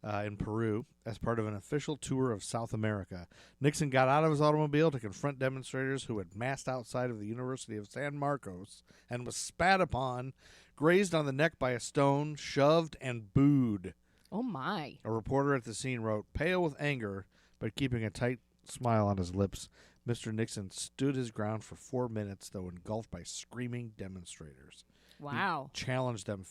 S3: in Peru as part of an official tour of South America. Nixon got out of his automobile to confront demonstrators who had massed outside of the University of San Marcos and was spat upon, grazed on the neck by a stone, shoved, and booed.
S4: Oh, my.
S3: A reporter at the scene wrote, pale with anger, but keeping a tight smile on his lips, Mr. Nixon stood his ground for 4 minutes, though engulfed by screaming demonstrators.
S4: Wow.
S3: He challenged them to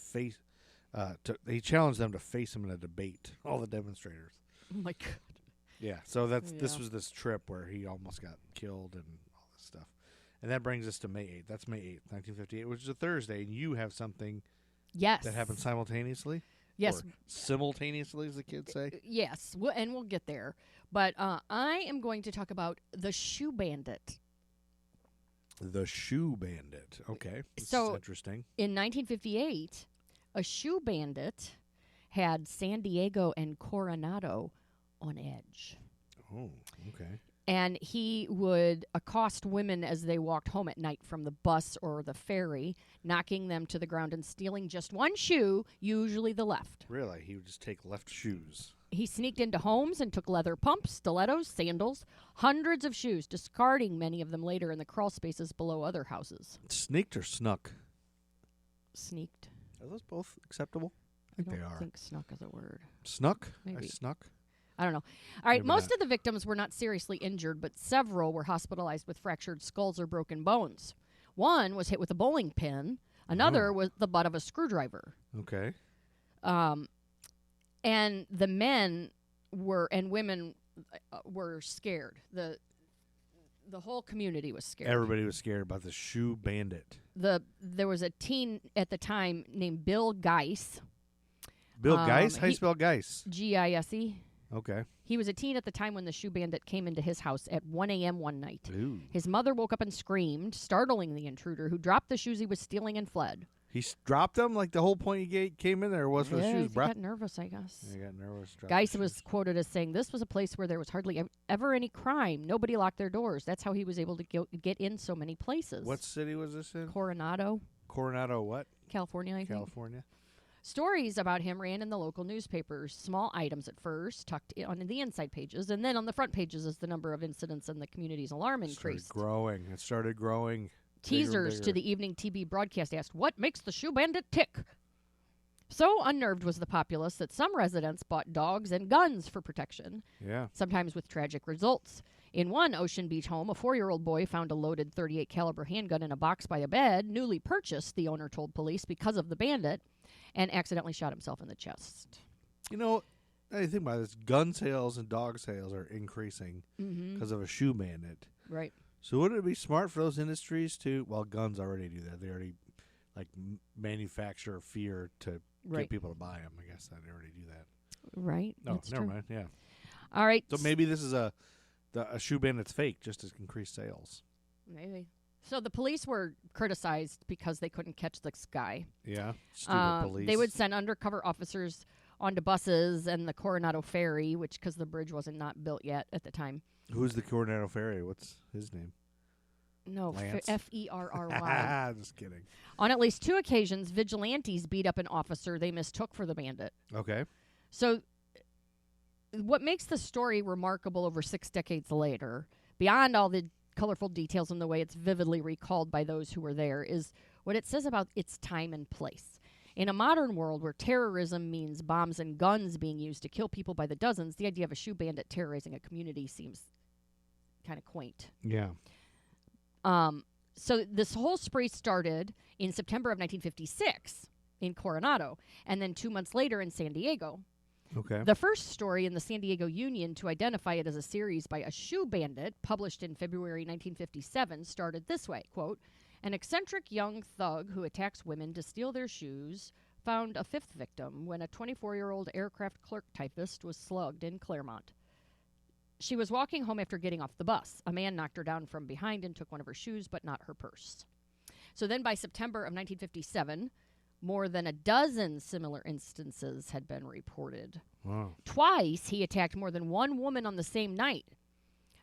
S3: face him in a debate. All the demonstrators.
S4: Oh, my God.
S3: Yeah. So this
S4: Yeah.
S3: was this trip where he almost got killed and all this stuff. And that brings us to May 8th. That's May 8th, 1958, which is a Thursday, and you have something
S4: Yes.
S3: that happened simultaneously.
S4: Yes.
S3: Or simultaneously, as the kids say.
S4: Yes. And we'll get there. But I am going to talk about the Shoe Bandit.
S3: The Shoe Bandit. Okay. This
S4: So-
S3: is interesting.
S4: In 1958, a shoe bandit had San Diego and Coronado on edge.
S3: Oh, okay.
S4: And he would accost women as they walked home at night from the bus or the ferry, knocking them to the ground and stealing just one shoe, usually the left.
S3: Really? He would just take left shoes.
S4: He sneaked into homes and took leather pumps, stilettos, sandals, hundreds of shoes, discarding many of them later in the crawl spaces below other houses.
S3: Sneaked or snuck?
S4: Sneaked.
S3: Are those both acceptable? I think they are.
S4: I think snuck is a word.
S3: Snuck? I
S4: Maybe.
S3: snuck?
S4: I don't know. All right,
S3: Maybe
S4: most
S3: not.
S4: of the victims were not seriously injured, but several were hospitalized with fractured skulls or broken bones. One was hit with a bowling pin. Another was the butt of a screwdriver.
S3: Okay.
S4: And the men and women were scared. The whole community was scared.
S3: Everybody was scared about the Shoe Bandit.
S4: There was a teen at the time named Bill Geis.
S3: Bill Geis? How do you
S4: he-
S3: spell Geis?
S4: G-I-S-E.
S3: Okay.
S4: He was a teen at the time when the Shoe Bandit came into his house at 1 a.m. one night.
S3: Ooh.
S4: His mother woke up and screamed, startling the intruder, who dropped the shoes he was stealing and fled.
S3: He dropped them like the whole point he came in there was for the shoes,
S4: he
S3: bruh.
S4: got nervous, I guess.
S3: He got nervous. dropped
S4: Geis
S3: the
S4: was
S3: shoes.
S4: quoted as saying, "This was a place where there was hardly ever any crime. Nobody locked their doors. That's how he was able to get in so many places."
S3: What city was this in?
S4: Coronado.
S3: Coronado what?
S4: California, I think.
S3: California.
S4: Stories about him ran in the local newspapers, small items at first, tucked on the inside pages, and then on the front pages as the number of incidents in the community's alarm increased.
S3: It started growing.
S4: Teasers to the evening TV broadcast asked, "What makes the shoe bandit tick?" So unnerved was the populace that some residents bought dogs and guns for protection, sometimes with tragic results. In one Ocean Beach home, a 4-year-old boy found a loaded .38 caliber handgun in a box by a bed, newly purchased, the owner told police, because of the bandit, and accidentally shot himself in the chest.
S3: You know, I think about this, gun sales and dog sales are increasing because of a shoe bandit.
S4: Right.
S3: So wouldn't it be smart for those industries to, well, guns already do that. They already, like, manufacture fear to get people to buy them. I guess that they already do that.
S4: Right.
S3: No,
S4: That's
S3: never
S4: true.
S3: mind. Yeah.
S4: All right.
S3: So maybe this is a shoe bandit's fake just to increase sales.
S4: Maybe. So the police were criticized because they couldn't catch this guy.
S3: Yeah. Stupid police.
S4: They would send undercover officers onto buses and the Coronado Ferry, which, because the bridge wasn't not built yet at the time.
S3: Who's the Coronado Ferry? What's his name?
S4: No,
S3: Lance?
S4: Ferry.
S3: Just kidding.
S4: On at least 2 occasions, vigilantes beat up an officer they mistook for the bandit.
S3: Okay.
S4: So what makes the story remarkable over 6 decades later, beyond all the colorful details and the way it's vividly recalled by those who were there, is what it says about its time and place. In a modern world where terrorism means bombs and guns being used to kill people by the dozens, the idea of a shoe bandit terrorizing a community seems kind of quaint.
S3: Yeah.
S4: So this whole spree started in September of 1956 in Coronado, and then 2 months later in San Diego.
S3: Okay.
S4: The first story in the San Diego Union to identify it as a series by a shoe bandit, published in February 1957, started this way, quote, "An eccentric young thug who attacks women to steal their shoes found a 5th victim when a 24-year-old aircraft clerk typist was slugged in Claremont. She was walking home after getting off the bus. A man knocked her down from behind and took one of her shoes, but not her purse." So then by September of 1957, more than a dozen similar instances had been reported.
S3: Wow.
S4: Twice, he attacked more than one woman on the same night.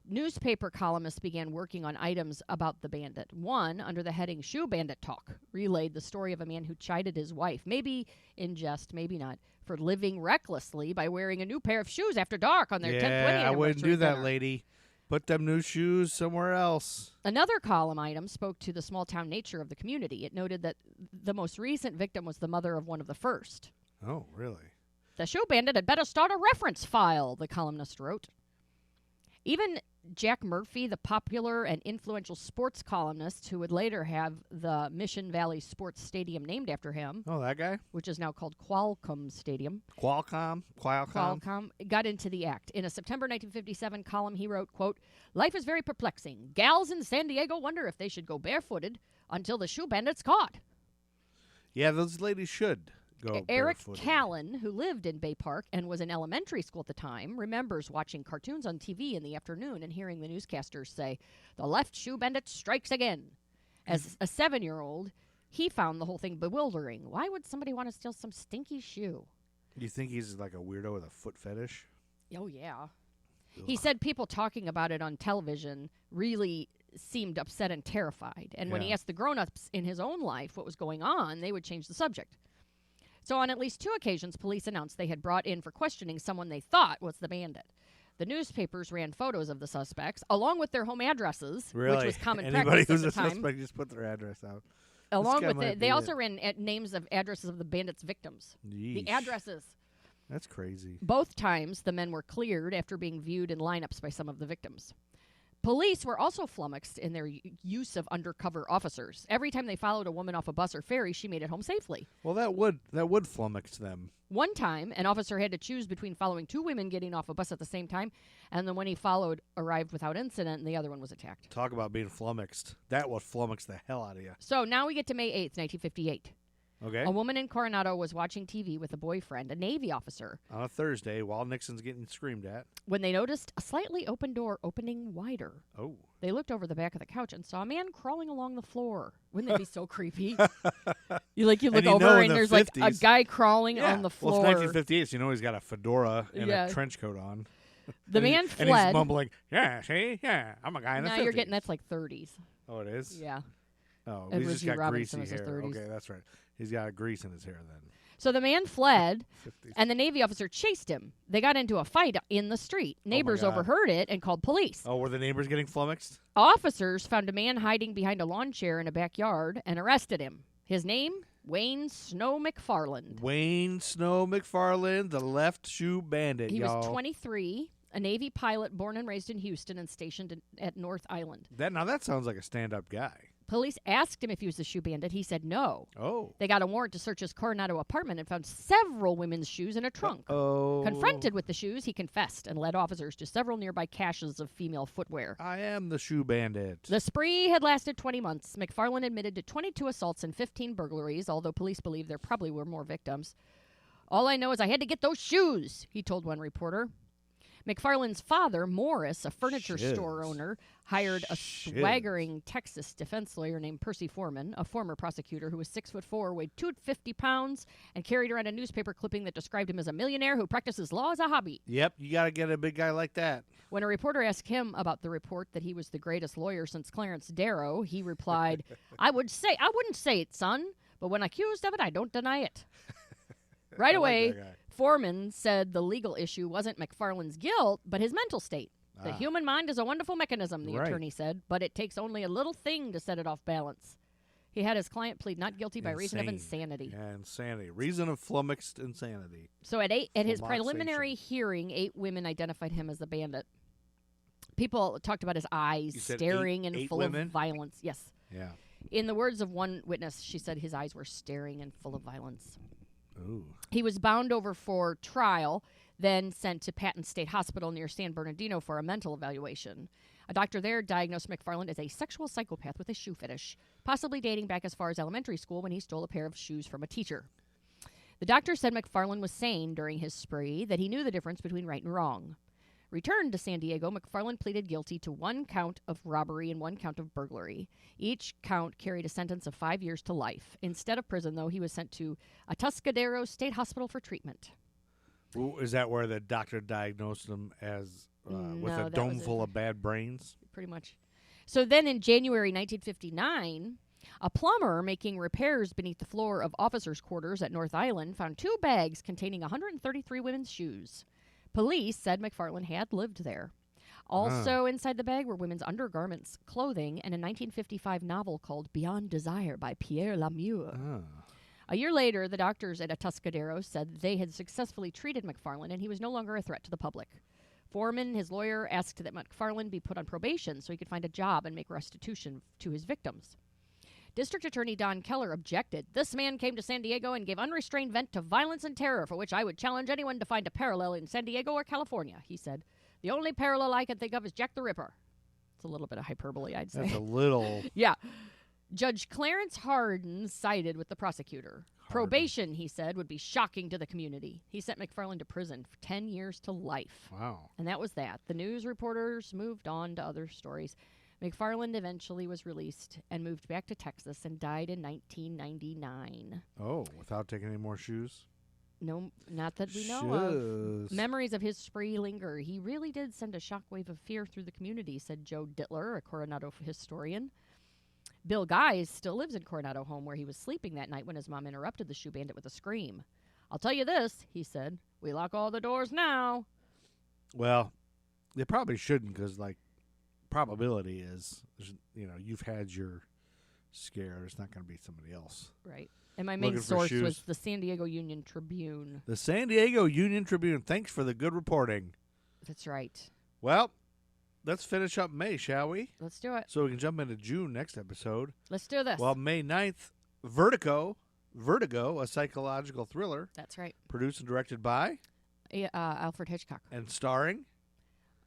S4: Newspaper columnists began working on items about the bandit. One, under the heading Shoe Bandit Talk, relayed the story of a man who chided his wife, maybe in jest, maybe not, for living recklessly by wearing a new pair of shoes after dark on their 10th wedding
S3: Yeah, I wouldn't do that,
S4: dinner.
S3: lady. Put them new shoes somewhere else.
S4: Another column item spoke to the small-town nature of the community. It noted that the most recent victim was the mother of one of the first.
S3: Oh, really?
S4: "The shoe bandit had better start a reference file," the columnist wrote. Even Jack Murphy, the popular and influential sports columnist who would later have the Mission Valley Sports Stadium named after him,
S3: Oh, that guy?
S4: which is now called Qualcomm Stadium,
S3: Qualcomm?
S4: got into the act. In a September 1957 column, he wrote, quote, "Life is very perplexing. Gals in San Diego wonder if they should go barefooted until the shoe bandit's caught."
S3: Yeah, those ladies should go
S4: Eric
S3: barefooted.
S4: Callan, who lived in Bay Park and was in elementary school at the time, remembers watching cartoons on TV in the afternoon and hearing the newscasters say, "The left shoe bandit strikes again." As a 7-year-old, he found the whole thing bewildering. Why would somebody want to steal some stinky shoe?
S3: Do you think he's like a weirdo with a foot fetish?
S4: Oh, yeah. He said people talking about it on television really seemed upset and terrified. And when he
S3: Yeah.
S4: asked the grown-ups in his own life what was going on, they would change the subject. So on at least 2 occasions, police announced they had brought in for questioning someone they thought was the bandit. The newspapers ran photos of the suspects, along with their home addresses,
S3: Really?
S4: which was common
S3: Anybody
S4: practice
S3: who's
S4: at the
S3: a
S4: time.
S3: suspect just put their address out.
S4: Along
S3: guy
S4: with
S3: might
S4: it, they
S3: be
S4: also
S3: it.
S4: ran names of addresses of the bandits' victims. The
S3: Yeesh.
S4: addresses.
S3: That's crazy.
S4: Both times, the men were cleared after being viewed in lineups by some of the victims. Police were also flummoxed in their use of undercover officers. Every time they followed a woman off a bus or ferry, she made it home safely.
S3: Well, that would flummox them.
S4: One time, an officer had to choose between following 2 women getting off a bus at the same time, and the one he followed arrived without incident, and the other one was attacked.
S3: Talk about being flummoxed. That would flummox the hell out of you.
S4: So now we get to May 8th, 1958.
S3: Okay?
S4: A woman in Coronado was watching TV with a boyfriend, a Navy officer,
S3: On a Thursday, while Nixon's getting screamed at.
S4: when they noticed a slightly open door opening wider.
S3: Oh.
S4: They looked over the back of the couch and saw a man crawling along the floor. Wouldn't that be so creepy? You look
S3: And you
S4: over
S3: know in
S4: and
S3: the
S4: there's like a
S3: 50s
S4: guy crawling
S3: Yeah.
S4: on the
S3: Well,
S4: floor.
S3: it's 1958, so you know he's got a fedora and
S4: Yeah.
S3: a trench coat on.
S4: The man
S3: And
S4: fled.
S3: he's mumbling, yeah, see? Yeah, I'm a guy in the
S4: Now
S3: 50s.
S4: you're getting that's like 30s.
S3: Oh, it is?
S4: Yeah.
S3: Oh,
S4: Edward
S3: he's just
S4: G.
S3: got
S4: Robinson
S3: greasy
S4: was his
S3: hair.
S4: 30s.
S3: Okay, that's right. He's got grease in his hair then.
S4: So the man fled,
S3: 50s.
S4: and the Navy officer chased him. They got into a fight in the street. Neighbors
S3: God.
S4: overheard it and called police.
S3: Oh, were the neighbors getting flummoxed?
S4: Officers found a man hiding behind a lawn chair in a backyard and arrested him. His name, Wayne Snow McFarland.
S3: Wayne Snow McFarland, the left shoe bandit,
S4: He
S3: y'all.
S4: was 23, a Navy pilot born and raised in Houston and stationed at North Island.
S3: Now that sounds like a stand-up guy.
S4: Police asked him if he was the shoe bandit. He said no.
S3: Oh.
S4: They got a warrant to search his Coronado apartment and found several women's shoes in a trunk.
S3: Oh.
S4: Confronted with the shoes, he confessed and led officers to several nearby caches of female footwear.
S3: I am the shoe bandit.
S4: The spree had lasted 20 months. McFarland admitted to 22 assaults and 15 burglaries, although police believe there probably were more victims. All I know is I had to get those shoes, he told one reporter. McFarland's father, Morris, a furniture store owner, hired a swaggering Texas defense lawyer named Percy Foreman, a former prosecutor who was 6'4", weighed 250 pounds, and carried around a newspaper clipping that described him as a millionaire who practices law as a hobby.
S3: Yep, you got to get a big guy like that.
S4: When a reporter asked him about the report that he was the greatest lawyer since Clarence Darrow, he replied, I wouldn't say it, son, but when accused of it, I don't deny it. Right away, Foreman said the legal issue wasn't McFarland's guilt, but his mental state. The human mind is a wonderful mechanism, the attorney said, but it takes only a little thing to set it off balance. He had his client plead not guilty by reason of insanity.
S3: Yeah, insanity. Reason of flummoxed insanity.
S4: So at his preliminary hearing, 8 women identified him as the bandit. People talked about his eyes staring and full of violence. Yes.
S3: Yeah.
S4: In the words of one witness, she said his eyes were staring and full of violence.
S3: Ooh.
S4: He was bound over for trial, then sent to Patton State Hospital near San Bernardino for a mental evaluation. A doctor there diagnosed McFarland as a sexual psychopath with a shoe fetish, possibly dating back as far as elementary school when he stole a pair of shoes from a teacher. The doctor said McFarland was sane during his spree, that he knew the difference between right and wrong. Returned to San Diego, McFarland pleaded guilty to 1 count of robbery and 1 count of burglary. Each count carried a sentence of 5 years to life. Instead of prison, though, he was sent to Atascadero State Hospital for treatment.
S3: Ooh, is that where the doctor diagnosed him as with a dome full of bad brains?
S4: Pretty much. So then in January 1959, a plumber making repairs beneath the floor of officers' quarters at North Island found 2 bags containing 133 women's shoes. Police said McFarland had lived there. Also inside the bag were women's undergarments, clothing, and a 1955 novel called Beyond Desire by Pierre Lamure. A year later, the doctors at Atascadero said they had successfully treated McFarland and he was no longer a threat to the public. Foreman, his lawyer, asked that McFarland be put on probation so he could find a job and make restitution to his victims. District Attorney Don Keller objected. This man came to San Diego and gave unrestrained vent to violence and terror, for which I would challenge anyone to find a parallel in San Diego or California, he said. The only parallel I can think of is Jack the Ripper. It's a little bit of hyperbole, I'd say.
S3: That's a little.
S4: Yeah. Judge Clarence Hardin sided with the prosecutor. Probation, he said, would be shocking to the community. He sent McFarland to prison for 10 years to life.
S3: Wow.
S4: And that was that. The news reporters moved on to other stories. McFarland eventually was released and moved back to Texas and died in 1999.
S3: Oh, without taking any more shoes?
S4: No, not that we know of. Memories of his spree linger. He really did send a shockwave of fear through the community, said Joe Dittler, a Coronado historian. Bill Guys still lives in Coronado home where he was sleeping that night when his mom interrupted the shoe bandit with a scream. I'll tell you this, he said. We lock all the doors now.
S3: Well, they probably shouldn't because, probability is, you've had your scare. There's not going to be somebody else.
S4: Right. And my main source was the San Diego Union Tribune.
S3: The San Diego Union Tribune. Thanks for the good reporting.
S4: That's right. Well,
S3: let's finish up May, shall we?
S4: Let's do it.
S3: So we can jump into June next episode.
S4: Let's do this.
S3: Well, May 9th, Vertigo, a psychological thriller.
S4: That's right.
S3: Produced and directed by?
S4: Alfred Hitchcock.
S3: And starring?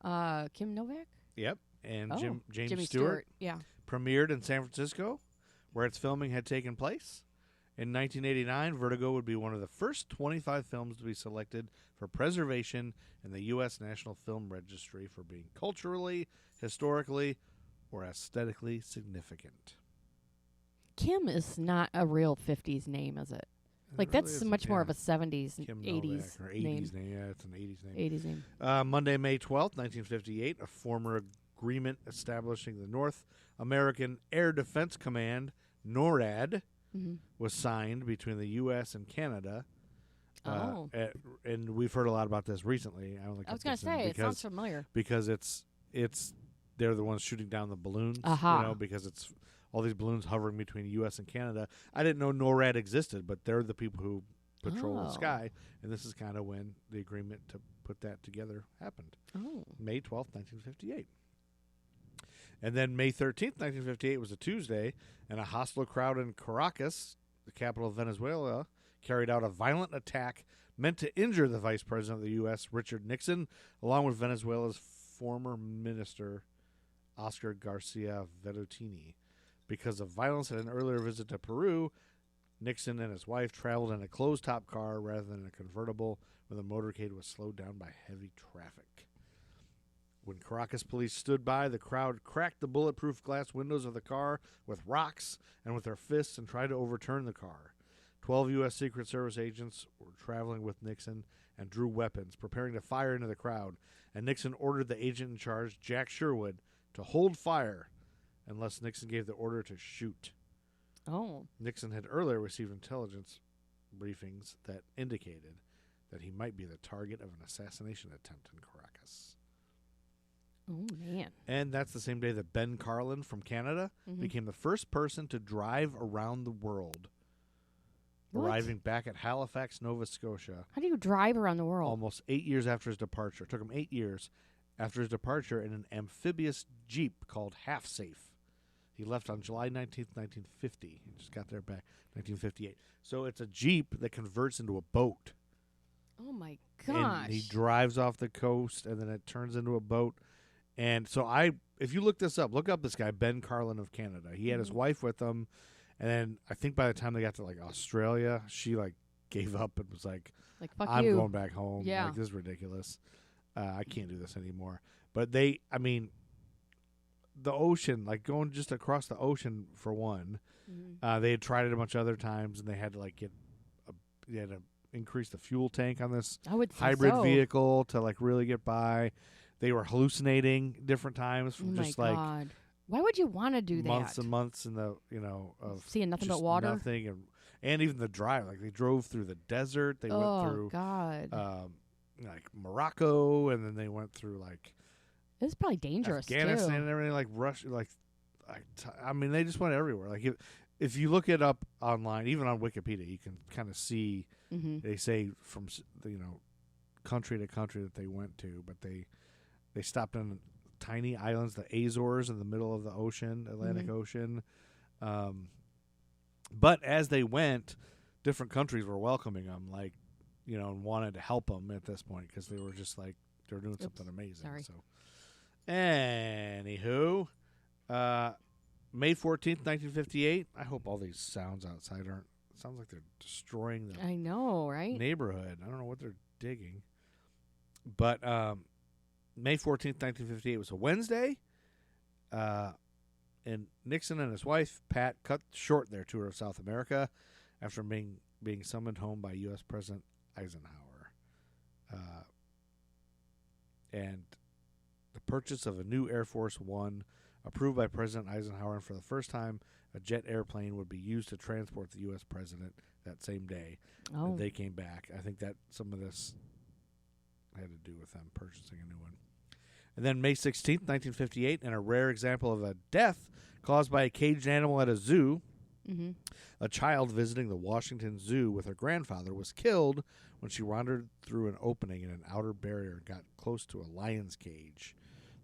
S4: Kim Novak?
S3: Yep. And James
S4: Jimmy
S3: Stewart.
S4: Yeah.
S3: Premiered in San Francisco, where its filming had taken place. In 1989, Vertigo would be one of the first 25 films to be selected for preservation in the U.S. National Film Registry for being culturally, historically, or aesthetically significant.
S4: Kim is not a real 50s name, is it? That's much more of a 70s,
S3: Kim
S4: 80s
S3: Novak, or 80s name. Yeah, it's an 80s name.
S4: 80s name.
S3: Monday, May 12th, 1958, a former agreement establishing the North American Air Defense Command, NORAD
S4: Mhm.
S3: was signed between the U.S. and Canada.
S4: Oh.
S3: And we've heard a lot about this recently.
S4: I was going to say, it sounds familiar.
S3: because it's they're the ones shooting down the balloons.
S4: Aha.
S3: You know, because it's all these balloons hovering between U.S. and Canada. I didn't know NORAD existed, but they're the people who patrol the
S4: Oh.
S3: sky, and this is kind of when the agreement to put that together happened.
S4: Oh.
S3: May 12th, 1958. And then May 13th, 1958 was a Tuesday, and a hostile crowd in Caracas, the capital of Venezuela, carried out a violent attack meant to injure the Vice President of the U.S., Richard Nixon, along with Venezuela's former minister, Oscar Garcia Velutini. Because of violence at an earlier visit to Peru, Nixon and his wife traveled in a closed-top car rather than a convertible when the motorcade was slowed down by heavy traffic. When Caracas police stood by, the crowd cracked the bulletproof glass windows of the car with rocks and with their fists and tried to overturn the car. 12 U.S. Secret Service agents were traveling with Nixon and drew weapons, preparing to fire into the crowd, and Nixon ordered the agent in charge, Jack Sherwood, to hold fire unless Nixon gave the order to shoot.
S4: Oh.
S3: Nixon had earlier received intelligence briefings that indicated that he might be the target of an assassination attempt in Caracas.
S4: Oh, man.
S3: And that's the same day that Ben Carlin from Canada
S4: Mhm.
S3: became the first person to drive around the world,
S4: What?
S3: arriving back at Halifax, Nova Scotia,
S4: How do you drive around the world?
S3: almost 8 years after his departure. It took him 8 years after his departure in an amphibious jeep called Half Safe. He left on July 19th, 1950. He just got there back 1958. So it's a jeep that converts into a boat.
S4: Oh, my gosh.
S3: And he drives off the coast, and then it turns into a boat. And so if you look this up, look up this guy, Ben Carlin of Canada. He had his wife with him, and then I think by the time they got to, like, Australia, she, like, gave up and was like,
S4: fuck
S3: I'm
S4: you.
S3: going back home.
S4: Yeah.
S3: Like, this is ridiculous. I can't do this anymore. But the ocean, like going just across the ocean for one,
S4: Mhm.
S3: they had tried it a bunch of other times, and they had to like they had to increase the fuel tank on this
S4: I would say
S3: hybrid
S4: so.
S3: vehicle to like really get by. They were hallucinating different times
S4: Oh,
S3: from
S4: my
S3: just like
S4: God. Why would you want to do
S3: months
S4: that?
S3: and months in the of
S4: Seeing nothing but
S3: just
S4: water?
S3: nothing, and even the drive. Like they drove through the desert. They
S4: Oh,
S3: went through
S4: God.
S3: like Morocco, and then they went through like
S4: This is probably dangerous,
S3: Afghanistan
S4: too.
S3: and everything, like Russia, they just went everywhere. Like if you look it up online, even on Wikipedia, you can kind of see
S4: Mm-hmm.
S3: they say from country to country that they went to, but they stopped on tiny islands, the Azores, in the middle of the ocean, Atlantic
S4: Mhm.
S3: Ocean. But as they went, different countries were welcoming them, like and wanted to help them at this point because they were just like they were doing something amazing.
S4: Sorry.
S3: So, anywho, May 14th, 1958. I hope all these sounds outside aren't. Sounds like they're destroying the
S4: I know, right?
S3: neighborhood. I don't know what they're digging. But May 14th, 1958 was a Wednesday. And Nixon and his wife, Pat, cut short their tour of South America after being summoned home by U.S. President Eisenhower. And the purchase of a new Air Force One, approved by President Eisenhower, and for the first time, a jet airplane would be used to transport the U.S. president that same day.
S4: Oh.
S3: that they came back. I think that some of this had to do with them purchasing a new one. And then May 16th, 1958, in a rare example of a death caused by a caged animal at a zoo,
S4: Mm-hmm.
S3: a child visiting the Washington Zoo with her grandfather was killed when she wandered through an opening in an outer barrier and got close to a lion's cage.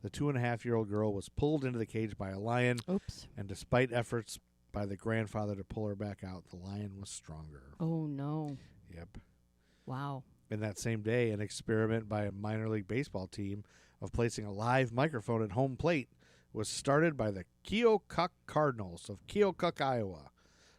S3: The 2.5-year-old girl was pulled into the cage by a lion,
S4: Oops.
S3: and despite efforts by the grandfather to pull her back out, the lion was stronger.
S4: Oh, no.
S3: Yep.
S4: Wow.
S3: And that same day, an experiment by a minor league baseball team of placing a live microphone at home plate was started by the Keokuk Cardinals of Keokuk, Iowa,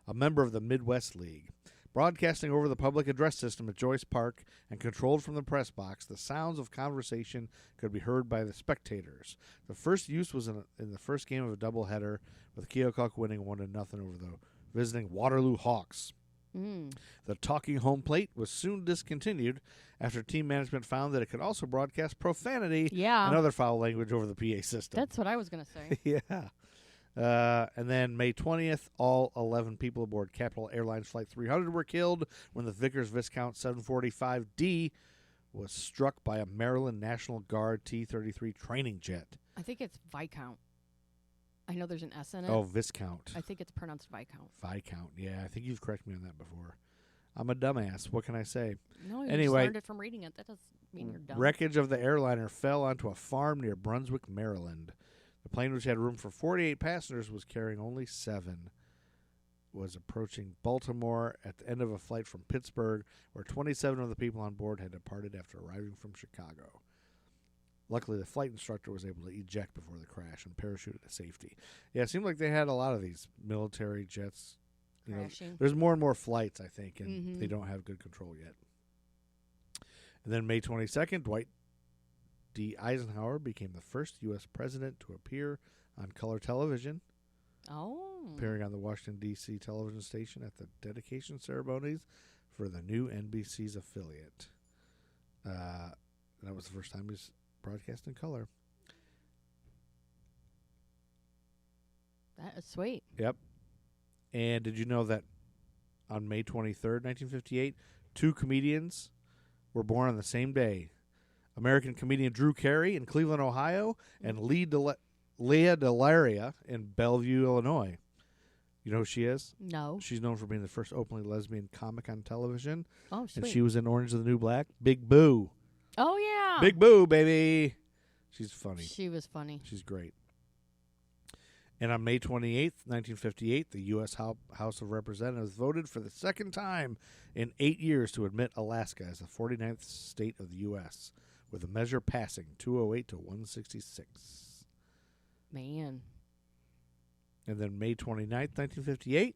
S3: a member of the Midwest League. Broadcasting over the public address system at Joyce Park and controlled from the press box, the sounds of conversation could be heard by the spectators. The first use was in the first game of a doubleheader, with Keokuk winning 1-0 over the visiting Waterloo Hawks.
S4: Mm.
S3: The talking home plate was soon discontinued after team management found that it could also broadcast profanity
S4: Yeah.
S3: and other foul language over the PA system.
S4: That's what I was going to say.
S3: Yeah. And then May 20th, all 11 people aboard Capital Airlines Flight 300 were killed when the Vickers Viscount 745D was struck by a Maryland National Guard T-33 training jet.
S4: I think it's Viscount. I know there's an S in it.
S3: Oh, Viscount.
S4: I think it's pronounced Viscount.
S3: Viscount. Yeah, I think you've corrected me on that before. I'm a dumbass. What can I say?
S4: No, you
S3: Anyway,
S4: just learned it from reading it. That doesn't mean you're dumb.
S3: Wreckage of the airliner fell onto a farm near Brunswick, Maryland. The plane, which had room for 48 passengers, was carrying only 7. Was approaching Baltimore at the end of a flight from Pittsburgh, where 27 of the people on board had departed after arriving from Chicago. Luckily, the flight instructor was able to eject before the crash and parachuted to safety. Yeah, it seemed like they had a lot of these military jets. You know, there's more and more flights, I think, and they don't have good control yet. And then May 22nd, Dwight D. Eisenhower became the first U.S. president to appear on color television.
S4: Oh.
S3: Appearing on the Washington, D.C. television station at the dedication ceremonies for the new NBC's affiliate. That was the first time he was broadcast in color.
S4: That is sweet.
S3: Yep. And did you know that on May 23rd, 1958, 2 comedians were born on the same day? American comedian Drew Carey in Cleveland, Ohio, and Leah Delaria in Bellevue, Illinois. You know who she is?
S4: No.
S3: She's known for being the first openly lesbian comic on television.
S4: Oh, sweet.
S3: And she was in Orange is the New Black. Big Boo.
S4: Oh, yeah.
S3: Big Boo, baby. She's funny.
S4: She was funny.
S3: She's great. And on May 28th, 1958, the U.S. House of Representatives voted for the second time in 8 years to admit Alaska as the 49th state of the U.S., with the measure passing 208 to 166.
S4: Man.
S3: And then May 29th, 1958,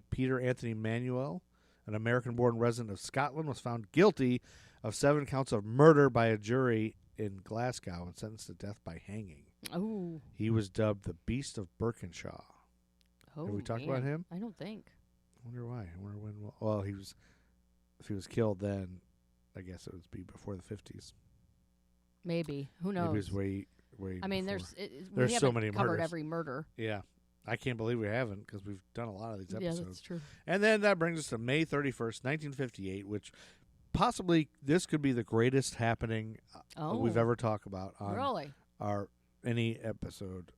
S3: Peter Anthony Manuel, an American-born resident of Scotland, was found guilty of 7 counts of murder by a jury in Glasgow and sentenced to death by hanging.
S4: Oh.
S3: He was dubbed the Beast of Birkinshaw.
S4: Oh,
S3: have we talked about him?
S4: I don't think.
S3: I wonder why. I wonder when. Well, if he was killed then, I guess it would be before the 50s.
S4: Maybe. Who knows?
S3: Maybe it was way
S4: I mean,
S3: before.
S4: there's
S3: so many
S4: covered
S3: murders.
S4: every murder.
S3: Yeah. I can't believe we haven't, because we've done a lot of these episodes.
S4: Yeah, that's true.
S3: And then that brings us to May 31st, 1958, which possibly this could be the greatest happening we've ever talked about on any episode.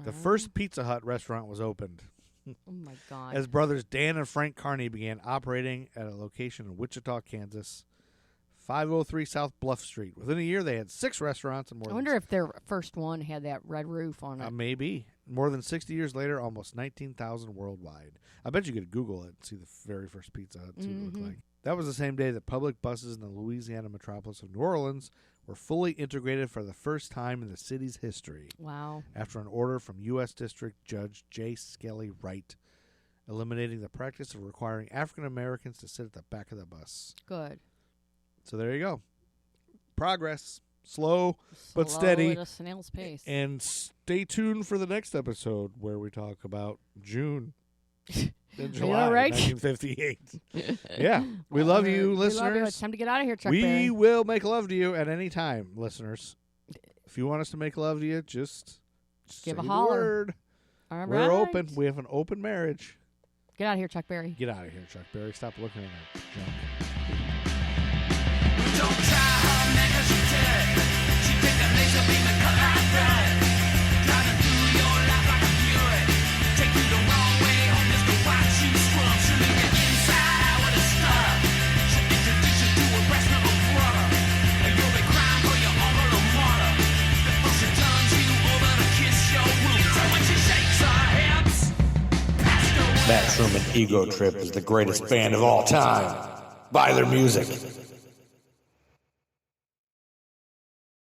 S3: The first Pizza Hut restaurant was opened.
S4: Oh, my God.
S3: As brothers Dan and Frank Carney began operating at a location in Wichita, Kansas, 503 South Bluff Street. Within a year, they had 6 restaurants and more.
S4: I wonder if their first one had that red roof on it.
S3: Maybe. More than 60 years later, almost 19,000 worldwide. I bet you could Google it and see the very first Pizza Hut and see what it looked like. That was the same day that public buses in the Louisiana metropolis of New Orleans were fully integrated for the first time in the city's history.
S4: Wow.
S3: After an order from U.S. District Judge J. Skelly Wright, eliminating the practice of requiring African Americans to sit at the back of the bus.
S4: Good.
S3: So there you go. Progress. Slow but steady.
S4: At a snail's pace.
S3: And stay tuned for the next episode where we talk about June and July 1958. Yeah. We love you, listeners.
S4: We love you. It's time to get out of here, Chuck
S3: We
S4: Berry.
S3: will make love to you at any time, listeners. If you want us to make love to you, just
S4: give
S3: say
S4: a
S3: the
S4: holler.
S3: word.
S4: All
S3: We're open. We have an open marriage.
S4: Get out of here, Chuck Berry.
S3: Get out of here, Chuck Berry. Stop looking at that junk.
S2: Don't try her, man, 'cause she dead. She take the laser beam and cut like that. Driving through your life like a Buick. Take you the wrong way home just to watch you scrub. She'll leave you inside out with a stuff. She'll introduce you to a breast of a brother. And you'll be crying for your uncle or mother. Before she turns you over to kiss your womb. So when she shakes her hips, past the
S5: That Truman Ego Trip is the greatest band of all time. Buy their music.